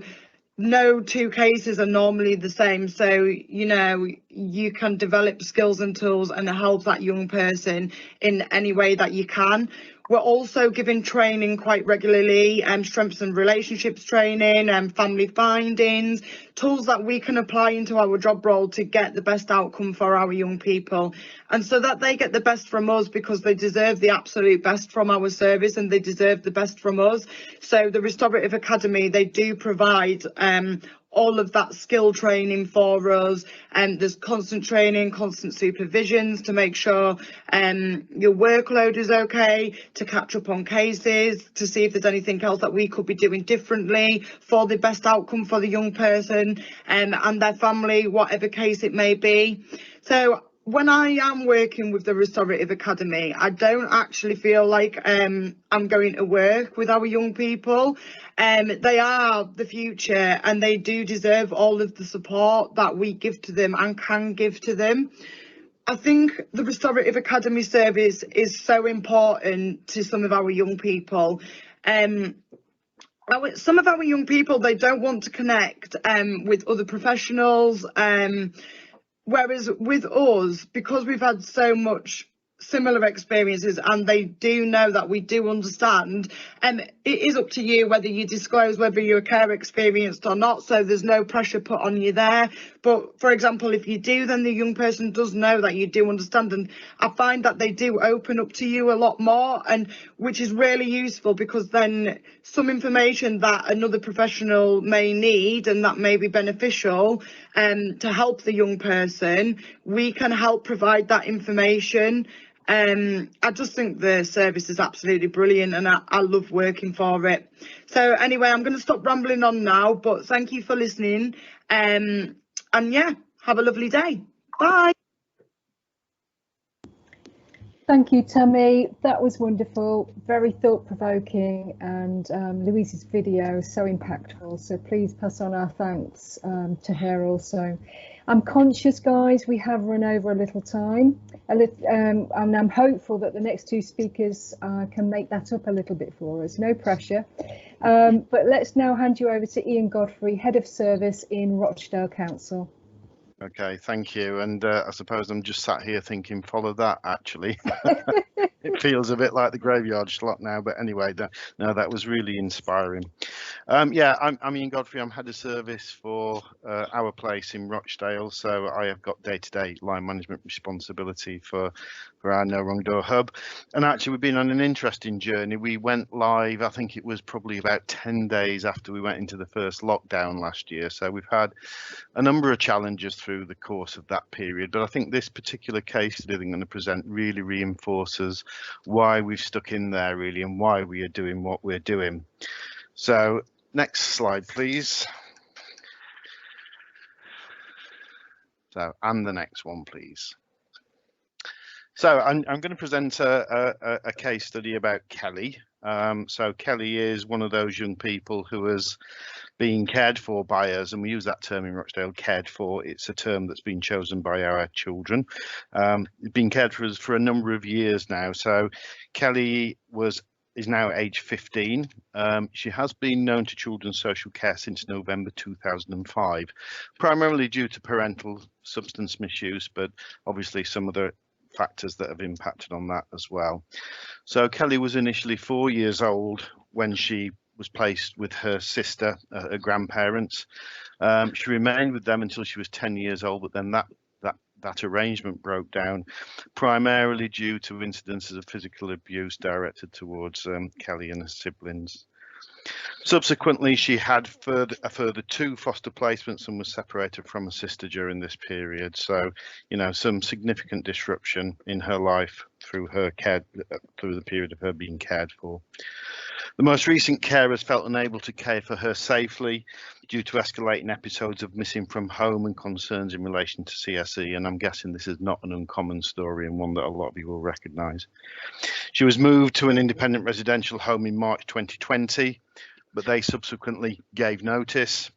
no two cases are normally the same. So, you know, you can develop skills and tools and help that young person in any way that you can. We're also giving training quite regularly, strengths and relationships training and family findings, tools that we can apply into our job role to get the best outcome for our young people, and so that they get the best from us, because they deserve the absolute best from our service and they deserve the best from us. So the Restorative Academy, they do provide all of that skill training for us, and there's constant training, constant supervisions to make sure your workload is okay, to catch up on cases, to see if there's anything else that we could be doing differently for the best outcome for the young person and their family, whatever case it may be. So when I am working with the Restorative Academy, I don't actually feel like I'm going to work with our young people. They are the future, and they do deserve all of the support that we give to them and can give to them. I think the Restorative Academy service is so important to some of our young people. Some of our young people, they don't want to connect with other professionals. Whereas with us, because we've had so much similar experiences and they do know that we do understand, it is up to you whether you disclose whether you're care experienced or not, so there's no pressure put on you there. But for example, if you do, then the young person does know that you do understand, and I find that they do open up to you a lot more, and which is really useful, because then some information that another professional may need and that may be beneficial to help the young person, we can help provide that information. I just think the service is absolutely brilliant, and I love working for it. So anyway, I'm going to stop rambling on now, but thank you for listening, and yeah, have a lovely day. Bye. Thank you, Tammy. That was wonderful, very thought-provoking, and Louise's video is so impactful, so please pass on our thanks to her also. I'm conscious, guys, we have run over a little time, and I'm hopeful that the next two speakers can make that up a little bit for us. No pressure. But let's now hand you over to Ian Godfrey, Head of Service in Rochdale Council. Okay, thank you. And I suppose I'm just sat here thinking, follow that, actually. It feels a bit like the graveyard slot now, but anyway, no, that was really inspiring. Yeah, I'm Ian Godfrey. I'm head of service for our place in Rochdale, so I have got day-to-day line management responsibility for our No Wrong Door hub. And actually, we've been on an interesting journey. We went live, I think it was probably about 10 days after we went into the first lockdown last year. So we've had a number of challenges through the course of that period, but I think this particular case study I'm going to present really reinforces why we've stuck in there really and why we are doing what we're doing. So next slide, please. So, and the next one, please. So I'm going to present a case study about Kelly. So Kelly is one of those young people who is being cared for by us, and we use that term in Rochdale, cared for. It's a term that's been chosen by our children. Been cared for us for a number of years now. So Kelly is now age 15. She has been known to children's social care since November 2005, primarily due to parental substance misuse, but obviously some other factors that have impacted on that as well. So Kelly was initially 4 years old when she was placed with her sister, her grandparents. She remained with them until she was 10 years old, but then that arrangement broke down, primarily due to incidences of physical abuse directed towards Kelly and her siblings. Subsequently, she had a further 2 foster placements and was separated from her sister during this period. So, you know, some significant disruption in her life through the period of her being cared for. The most recent carers felt unable to care for her safely due to escalating episodes of missing from home and concerns in relation to CSE, and I'm guessing this is not an uncommon story and one that a lot of you will recognise. She was moved to an independent residential home in March 2020, but they subsequently gave notice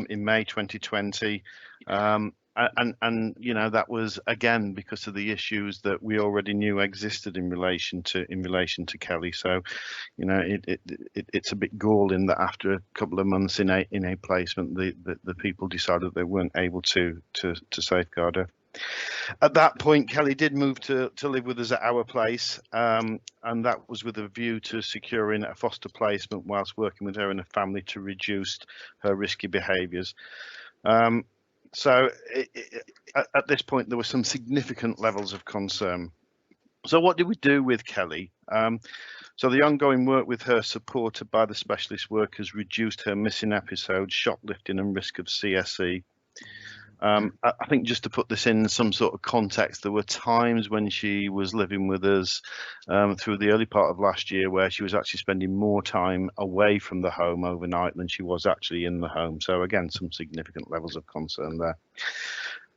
in May 2020. And you know, that was again because of the issues that we already knew existed in relation to Kelly. So, you know, it's a bit galling that after a couple of months in a placement, the people decided they weren't able to safeguard her. At that point, Kelly did move to live with us at our place, and that was with a view to securing a foster placement whilst working with her and her family to reduce her risky behaviours. So at this point, there were some significant levels of concern. So what did we do with Kelly? So the ongoing work with her, supported by the specialist workers, reduced her missing episodes, shoplifting and risk of CSE. I think just to put this in some sort of context, there were times when she was living with us through the early part of last year where she was actually spending more time away from the home overnight than she was actually in the home. So again, some significant levels of concern there.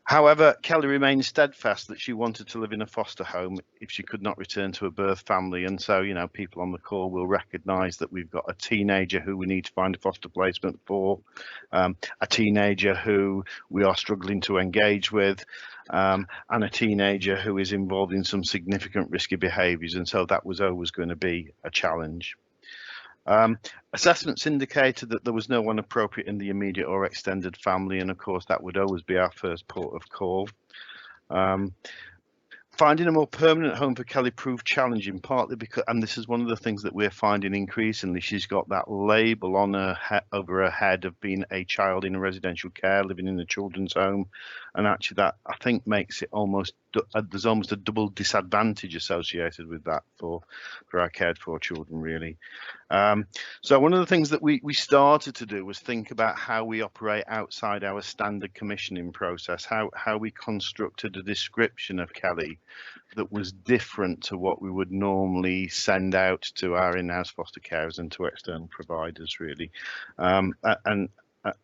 However, Kelly remained steadfast that she wanted to live in a foster home if she could not return to her birth family. And so, you know, people on the call will recognise that we've got a teenager who we need to find a foster placement for, a teenager who we are struggling to engage with, and a teenager who is involved in some significant risky behaviours. And so that was always going to be a challenge. Assessments indicated that there was no one appropriate in the immediate or extended family, and of course that would always be our first port of call. Finding a more permanent home for Kelly proved challenging, partly because, and this is one of the things that we're finding increasingly, she's got that label on her over her head of being a child in a residential care, living in a children's home, and actually that I think makes it almost, there's almost a double disadvantage associated with that for our cared for children, really. So one of the things that we started to do was think about how we operate outside our standard commissioning process, how we constructed a description of Kelly that was different to what we would normally send out to our in-house foster carers and to external providers, really. And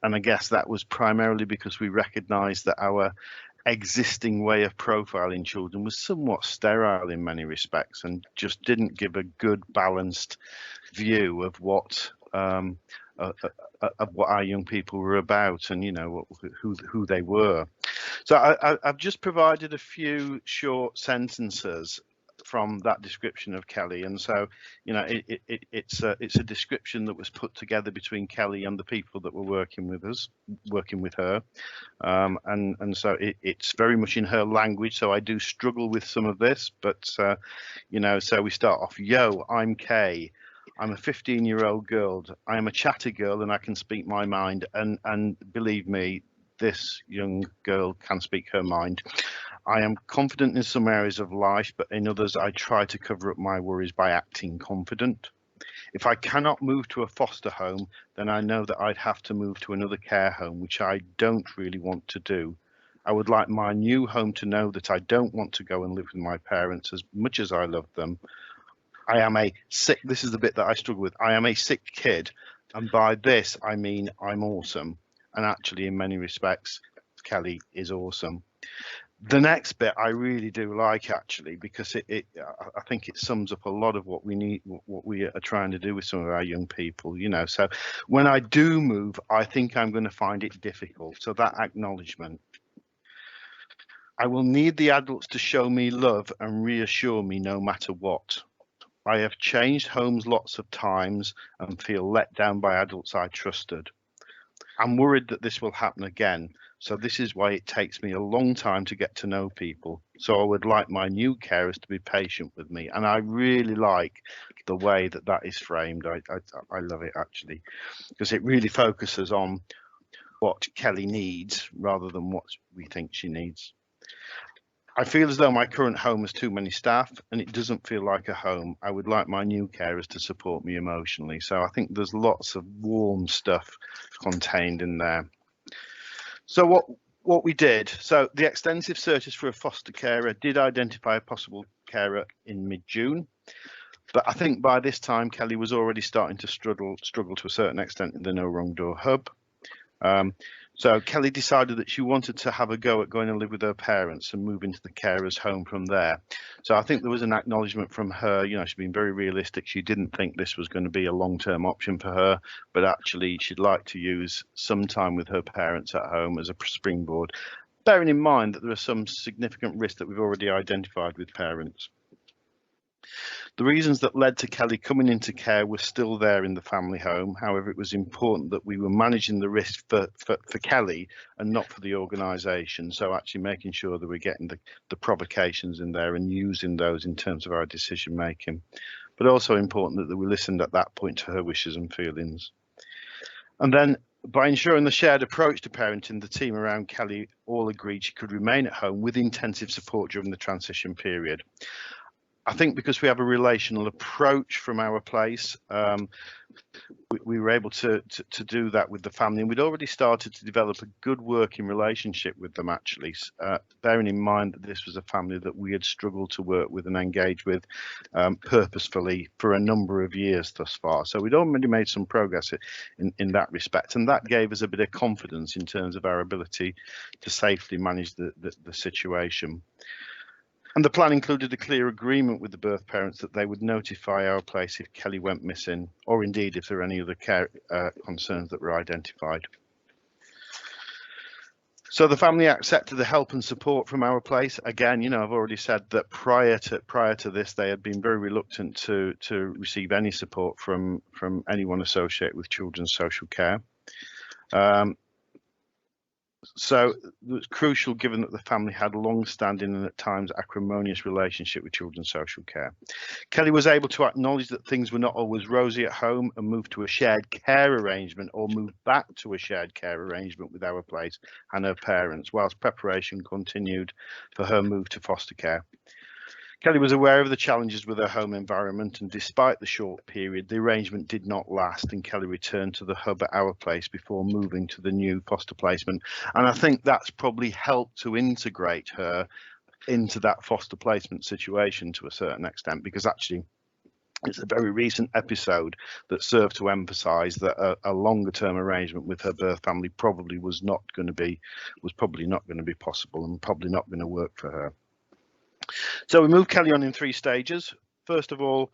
I guess that was primarily because we recognised that our existing way of profiling children was somewhat sterile in many respects and just didn't give a good balanced view of what our young people were about and, you know, who they were. So I've just provided a few short sentences from that description of Kelly. And so, you know, it's a description that was put together between Kelly and the people that were working with her. And so it's very much in her language. So I do struggle with some of this, but, you know, so we start off, yo, I'm Kay. I'm a 15-year-old girl. I am a chatty girl and I can speak my mind. And believe me, this young girl can speak her mind. I am confident in some areas of life, but in others I try to cover up my worries by acting confident. If I cannot move to a foster home, then I know that I'd have to move to another care home, which I don't really want to do. I would like my new home to know that I don't want to go and live with my parents as much as I love them. I am a sick, this is the bit that I struggle with, I am a sick kid, and by this I mean I'm awesome. And actually, in many respects, Kelly is awesome. The next bit I really do like, actually, because I think it sums up a lot of what we need, what we are trying to do with some of our young people, you know. So when I do move, I think I'm going to find it difficult. So that acknowledgement. I will need the adults to show me love and reassure me no matter what. I have changed homes lots of times and feel let down by adults I trusted. I'm worried that this will happen again, so this is why it takes me a long time to get to know people. So I would like my new carers to be patient with me, and I really like the way that that is framed. I love it, actually, because it really focuses on what Kelly needs rather than what we think she needs. I feel as though my current home has too many staff and it doesn't feel like a home. I would like my new carers to support me emotionally. So I think there's lots of warm stuff contained in there. So what we did, so the extensive searches for a foster carer did identify a possible carer in mid-June. But I think by this time, Kelly was already starting to struggle to a certain extent in the No Wrong Door hub. So Kelly decided that she wanted to have a go at going and live with her parents and move into the carer's home from there. So I think there was an acknowledgement from her, you know, she's been very realistic. She didn't think this was going to be a long-term option for her, but actually she'd like to use some time with her parents at home as a springboard, bearing in mind that there are some significant risks that we've already identified with parents. The reasons that led to Kelly coming into care were still there in the family home. However, it was important that we were managing the risk for Kelly and not for the organisation. So actually making sure that we're getting the provocations in there and using those in terms of our decision making. But also important that we listened at that point to her wishes and feelings. And then by ensuring the shared approach to parenting, the team around Kelly all agreed she could remain at home with intensive support during the transition period. I think because we have a relational approach from our place, we were able to do that with the family, and we'd already started to develop a good working relationship with them, actually, bearing in mind that this was a family that we had struggled to work with and engage with purposefully for a number of years thus far. So we'd already made some progress in that respect, and that gave us a bit of confidence in terms of our ability to safely manage the situation. And the plan included a clear agreement with the birth parents that they would notify our place if Kelly went missing, or indeed if there were any other care concerns that were identified. So the family accepted the help and support from our place. Again, you know, I've already said that prior to this, they had been very reluctant to receive any support from anyone associated with children's social care. So it was crucial, given that the family had a long-standing and at times acrimonious relationship with children's social care. Kelly was able to acknowledge that things were not always rosy at home and move to a shared care arrangement, or move back to a shared care arrangement with our place and her parents, whilst preparation continued for her move to foster care. Kelly was aware of the challenges with her home environment, and despite the short period, the arrangement did not last, and Kelly returned to the hub at our place before moving to the new foster placement. And I think that's probably helped to integrate her into that foster placement situation to a certain extent, because actually it's a very recent episode that served to emphasise that a longer term arrangement with her birth family probably was probably not going to be possible, and probably not going to work for her. So we moved Kelly on in 3 stages. First of all,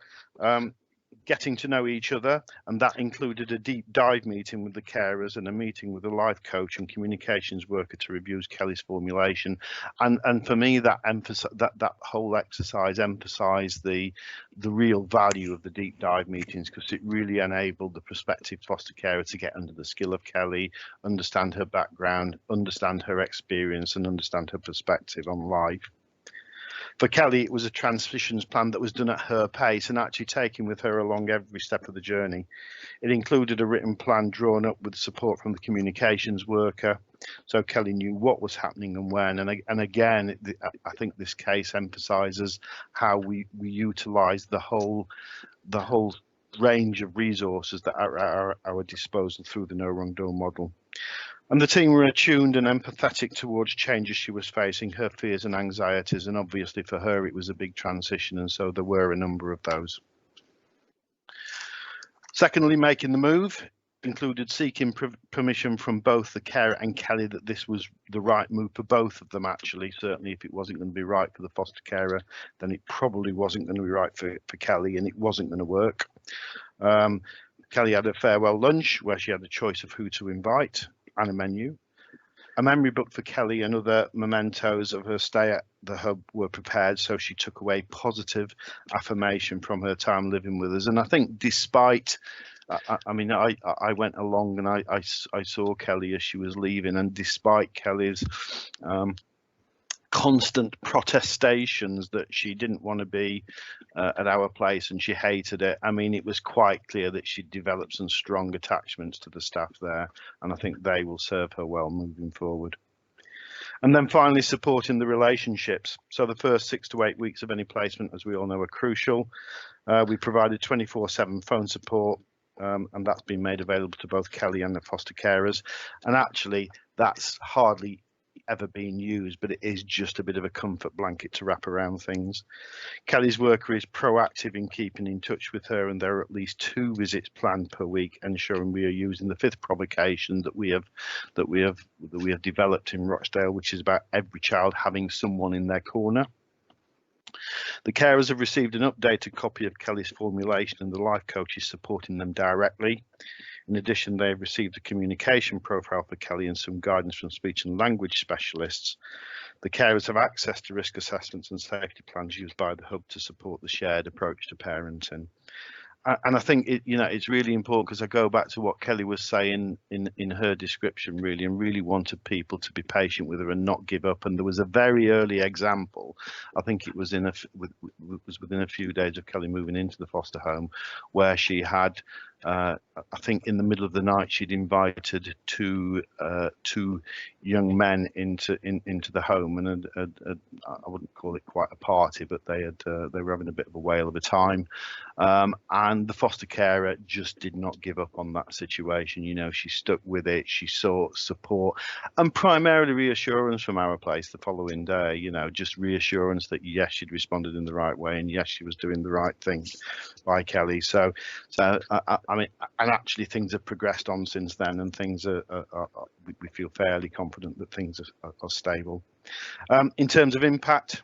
getting to know each other, and that included a deep dive meeting with the carers and a meeting with a life coach and communications worker to review Kelly's formulation. And for me, that whole exercise emphasised the real value of the deep dive meetings, because it really enabled the prospective foster carer to get under the skill of Kelly, understand her background, understand her experience, and understand her perspective on life. For Kelly, it was a transitions plan that was done at her pace and actually taken with her along every step of the journey. It included a written plan drawn up with support from the communications worker, so Kelly knew what was happening and when. And again, I think this case emphasises how we utilise the whole range of resources that are at our disposal through the No Wrong Door model. And the team were attuned and empathetic towards changes she was facing, her fears and anxieties, and obviously for her it was a big transition, and so there were a number of those. Secondly, making the move included seeking permission from both the carer and Kelly that this was the right move for both of them. Actually, certainly if it wasn't going to be right for the foster carer, then it probably wasn't going to be right for Kelly, and it wasn't going to work. Kelly had a farewell lunch where she had a choice of who to invite and a menu. A memory book for Kelly and other mementos of her stay at the hub were prepared, so she took away positive affirmation from her time living with us. And I think despite, I mean, I went along and I saw Kelly as she was leaving, and despite Kelly's constant protestations that she didn't want to be at our place and she hated it, I mean, it was quite clear that she developed some strong attachments to the staff there, and I think they will serve her well moving forward. And then finally, supporting the relationships. So the first 6 to 8 weeks of any placement, as we all know, are crucial. We provided 24/7 phone support, and that's been made available to both Kelly and the foster carers. And actually, that's hardly ever been used, but it is just a bit of a comfort blanket to wrap around things. Kelly's worker is proactive in keeping in touch with her, and there are at least 2 visits planned per week, ensuring we are using the 5th provocation that we have developed in Rochdale, which is about every child having someone in their corner. The carers have received an updated copy of Kelly's formulation, and the life coach is supporting them directly. In addition, they have received a communication profile for Kelly and some guidance from speech and language specialists. The carers have access to risk assessments and safety plans used by the hub to support the shared approach to parenting. And I think it's really important, because I go back to what Kelly was saying in her description, really, and really wanted people to be patient with her and not give up. And there was a very early example, I think it was within a few days of Kelly moving into the foster home, where she had, I think in the middle of the night, she'd invited two young men into the home, and I wouldn't call it quite a party, but they were having a bit of a whale of a time, and the foster carer just did not give up on that situation. She stuck with it. She sought support and primarily reassurance from our place the following day. Just reassurance that yes, she'd responded in the right way, and yes, she was doing the right thing by Kelly. So I mean, and actually things have progressed on since then, and things we feel fairly confident that things are stable. In terms of impact,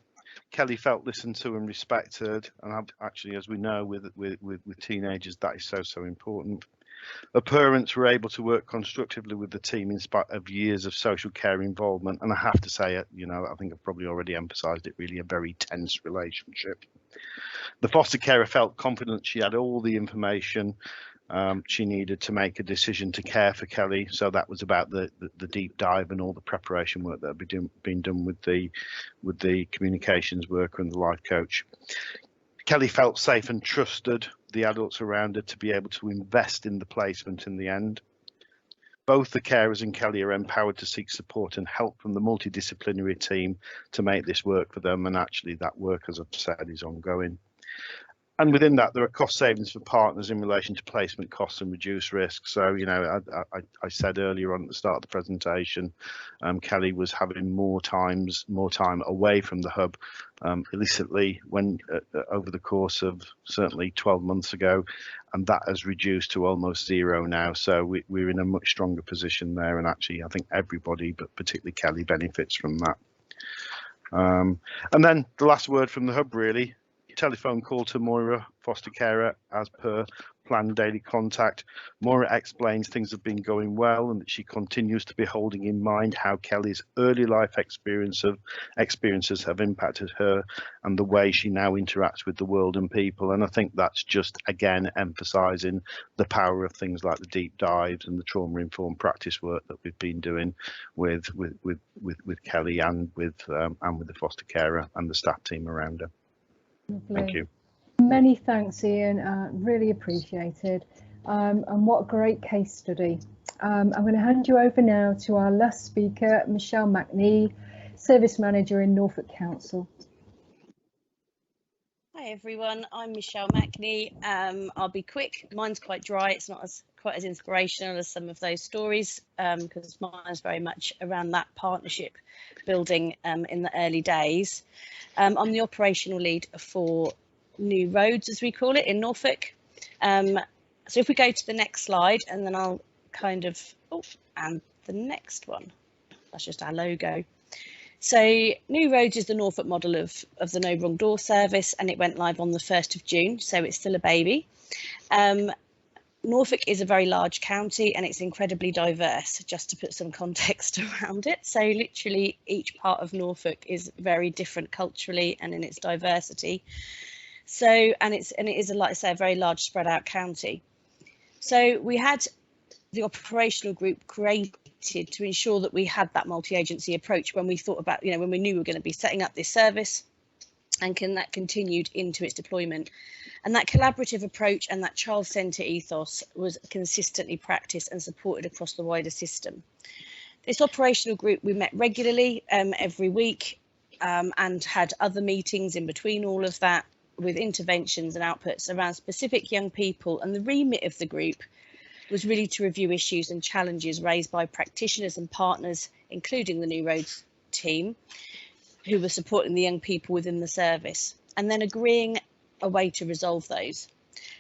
Kelly felt listened to and respected, and actually, as we know, with teenagers, that is so important. Her parents were able to work constructively with the team in spite of years of social care involvement, and I have to say, I think I've probably already emphasised it, really a very tense relationship. The foster carer felt confident she had all the information she needed to make a decision to care for Kelly. So that was about the deep dive and all the preparation work that had been done with the communications worker and the life coach. Kelly felt safe and trusted the adults around her to be able to invest in the placement in the end. Both the carers and Kelly are empowered to seek support and help from the multidisciplinary team to make this work for them. And actually that work, as I've said, is ongoing. And within that, there are cost savings for partners in relation to placement costs and reduced risk. So, I said earlier on at the start of the presentation, Kelly was having more time away from the hub illicitly over the course of certainly 12 months ago, and that has reduced to almost 0 now. So we're in a much stronger position there, and actually I think everybody, but particularly Kelly, benefits from that. And then the last word from the hub, really. telephone call to Moira, foster carer, as per planned daily contact. Moira explains things have been going well and that she continues to be holding in mind how Kelly's early life experiences have impacted her and the way she now interacts with the world and people. And I think that's just, again, emphasising the power of things like the deep dives and the trauma-informed practice work that we've been doing with Kelly and with the foster carer and the staff team around her. Lovely. Thank you. Many thanks, Ian. Really appreciated. And what a great case study. I'm going to hand you over now to our last speaker, Michelle McNee, Service Manager in Norfolk Council. Hi everyone, I'm Michelle McNee. I'll be quick. Mine's quite dry. It's not quite as inspirational as some of those stories because mine's very much around that partnership building in the early days. I'm the operational lead for New Roads, as we call it, in Norfolk. So if we go to the next slide, and then I'll kind of, and the next one, that's just our logo. So New Roads is the Norfolk model of the No Wrong Door service, and it went live on the 1st of June, so it's still a baby. Norfolk is a very large county and it's incredibly diverse, just to put some context around it. So literally each part of Norfolk is very different culturally and in its diversity. So, and it is, like I say, a very large spread out county. So we had the operational group created to ensure that we had that multi-agency approach when we thought about, when we knew we were going to be setting up this service, and that continued into its deployment. And that collaborative approach and that child-centred ethos was consistently practiced and supported across the wider system. This operational group, we met regularly every week and had other meetings in between all of that, with interventions and outputs around specific young people. And the remit of the group was really to review issues and challenges raised by practitioners and partners, including the New Roads team, who were supporting the young people within the service, and then agreeing a way to resolve those.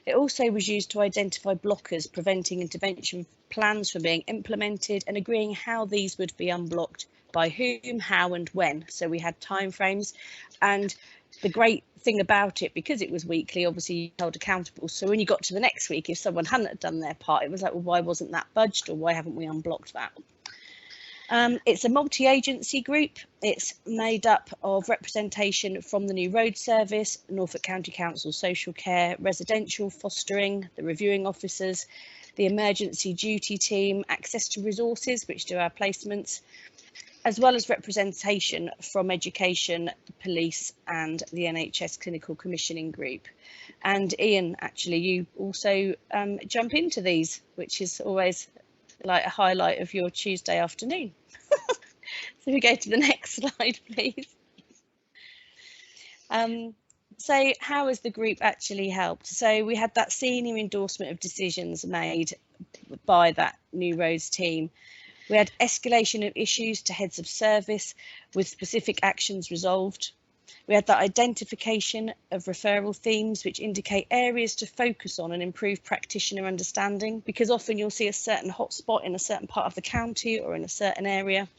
It also was used to identify blockers preventing intervention plans from being implemented and agreeing how these would be unblocked, by whom, how and when. So we had timeframes, and the great thing about it, because it was weekly, obviously you held accountable. So when you got to the next week, if someone hadn't done their part, it was like, well, why wasn't that budged, or why haven't we unblocked that? It's a multi-agency group. It's made up of representation from the New Road Service, Norfolk County Council Social Care, Residential Fostering, the reviewing officers, the Emergency Duty Team, Access to Resources, which do our placements, as well as representation from Education, the Police and the NHS Clinical Commissioning Group. And Ian, actually, you also jump into these, which is always like a highlight of your Tuesday afternoon. So we go to the next slide, please. So how has the group actually helped? So we had that senior endorsement of decisions made by that New Roads team. We had escalation of issues to heads of service with specific actions resolved. We had that identification of referral themes, which indicate areas to focus on and improve practitioner understanding, because often you'll see a certain hotspot in a certain part of the county or in a certain area,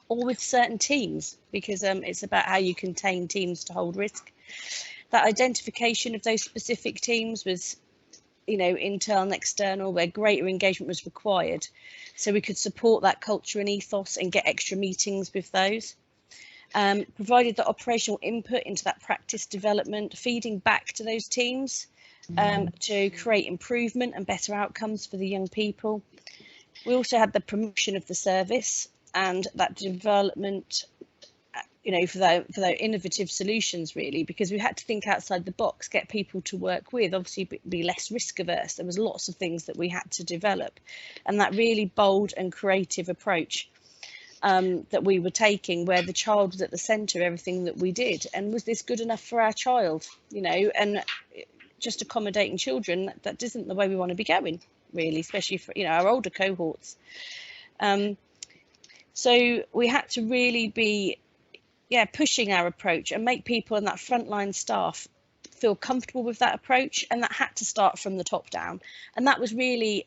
or with certain teams, because it's about how you contain teams to hold risk. That identification of those specific teams was, internal and external, where greater engagement was required, so we could support that culture and ethos and get extra meetings with those. Provided the operational input into that practice development, feeding back to those teams to create improvement and better outcomes for the young people. We also had the promotion of the service and that development, for their innovative solutions, really, because we had to think outside the box, get people to work with, obviously be less risk averse. There was lots of things that we had to develop, and that really bold and creative approach that we were taking, where the child was at the centre of everything that we did. And was this good enough for our child? And just accommodating children, that isn't the way we want to be going, really, especially for our older cohorts. So we had to really be pushing our approach and make people and that frontline staff feel comfortable with that approach, and that had to start from the top down. And that was really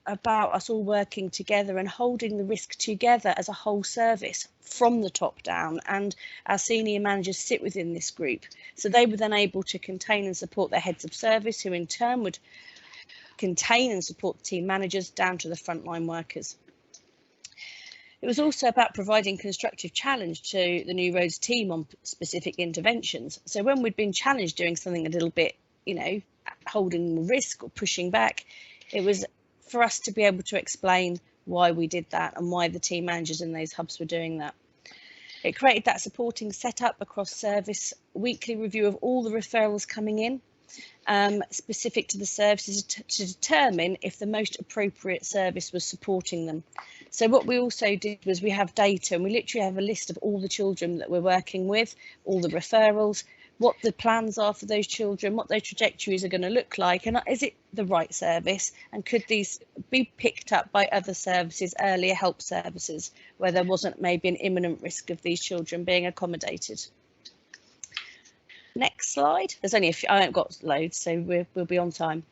about us all working together and holding the risk together as a whole service from the top down, and our senior managers sit within this group, so they were then able to contain and support their heads of service, who in turn would contain and support the team managers down to the frontline workers. It was also about providing constructive challenge to the New Roads team on specific interventions. So when we'd been challenged doing something a little bit, you know, holding risk or pushing back, it was for us to be able to explain why we did that and why the team managers in those hubs were doing that. It created that supporting setup across service, weekly review of all the referrals coming in, specific to the services to determine if the most appropriate service was supporting them. So what we also did was we have data, and we literally have a list of all the children that we're working with, all the referrals, what the plans are for those children, what their trajectories are going to look like, and is it the right service, and could these be picked up by other services, earlier help services, where there wasn't maybe an imminent risk of these children being accommodated. Next slide. There's only a few, I haven't got loads, so we'll be on time.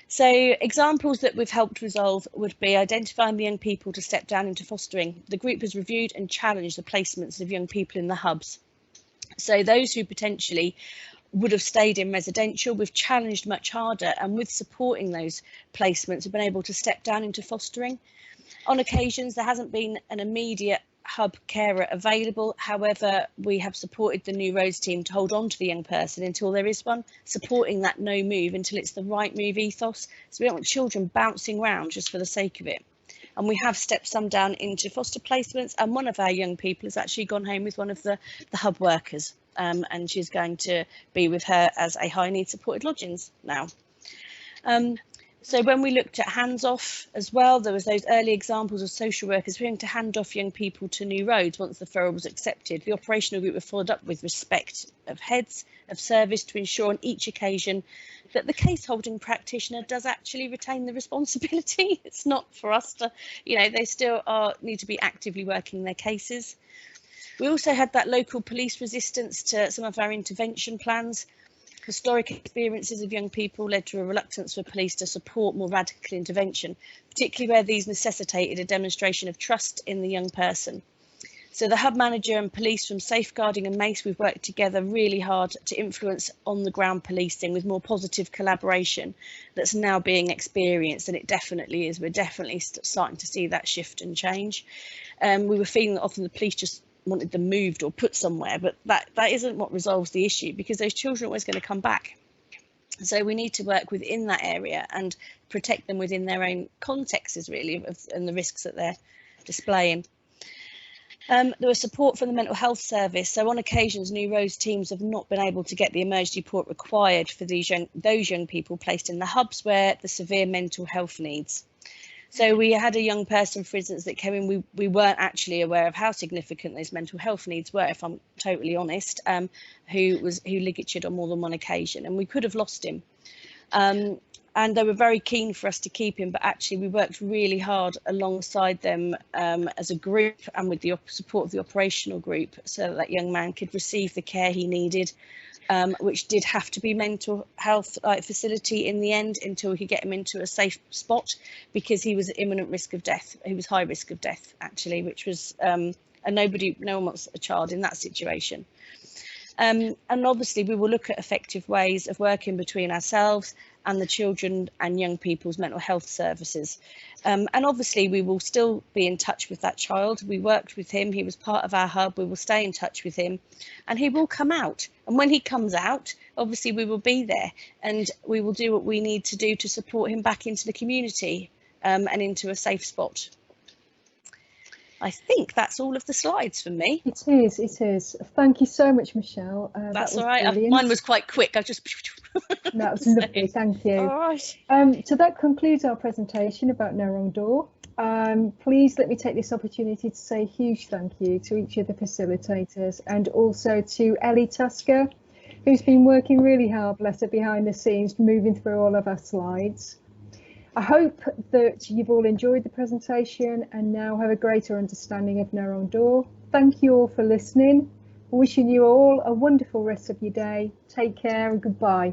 So examples that we've helped resolve would be identifying the young people to step down into fostering. The group has reviewed and challenged the placements of young people in the hubs. So those who potentially would have stayed in residential, we've challenged much harder, and with supporting those placements, we've been able to step down into fostering. On occasions, there hasn't been an immediate hub carer available. However, we have supported the New Roads team to hold on to the young person until there is one, supporting that no move until it's the right move ethos. So we don't want children bouncing around just for the sake of it. And we have stepped some down into foster placements, and one of our young people has actually gone home with one of the hub workers, and she's going to be with her as a high need supported lodgings now. So when we looked at hands off as well, there was those early examples of social workers willing to hand off young people to New Roads once the referral was accepted. The operational group were followed up with respect of heads of service to ensure on each occasion that the case holding practitioner does actually retain the responsibility. It's not for us to, you know, they still need to be actively working their cases. We also had that local police resistance to some of our intervention plans. Historic experiences of young people led to a reluctance for police to support more radical intervention, particularly where these necessitated a demonstration of trust in the young person. So the hub manager and police from Safeguarding and MACE, we've worked together really hard to influence on the ground policing with more positive collaboration that's now being experienced, and it definitely is. We're definitely starting to see that shift and change. We were feeling that often the police just wanted them moved or put somewhere, but that isn't what resolves the issue, because those children are always going to come back. So we need to work within that area and protect them within their own contexts, really, and the risks that they're displaying. There was support from the mental health service. So on occasions, New Roads teams have not been able to get the emergency support required for those young people placed in the hubs where the severe mental health needs. So we had a young person, for instance, that came in. We weren't actually aware of how significant those mental health needs were, if I'm totally honest, who ligatured on more than one occasion, and we could have lost him. And they were very keen for us to keep him, but actually we worked really hard alongside them as a group and with the support of the operational group, so that young man could receive the care he needed, which did have to be mental health facility in the end until we could get him into a safe spot, because he was at imminent risk of death. He was high risk of death, actually, which was, and no one wants a child in that situation. And obviously we will look at effective ways of working between ourselves and the children and young people's mental health services. And obviously we will still be in touch with that child. We worked with him, he was part of our hub, we will stay in touch with him, and he will come out. And when he comes out, obviously we will be there, and we will do what we need to do to support him back into the community and into a safe spot. I think that's all of the slides for me. It is. Thank you so much, Michelle. That's all right. Mine was quite quick. I just... That was lovely, thank you. All right. So that concludes our presentation about Neuron Door. Please let me take this opportunity to say a huge thank you to each of the facilitators, and also to Ellie Tasker, who's been working really hard, bless her, behind the scenes, moving through all of our slides. I hope that you've all enjoyed the presentation and now have a greater understanding of Neuron Door. Thank you all for listening. Wishing you all a wonderful rest of your day. Take care and goodbye.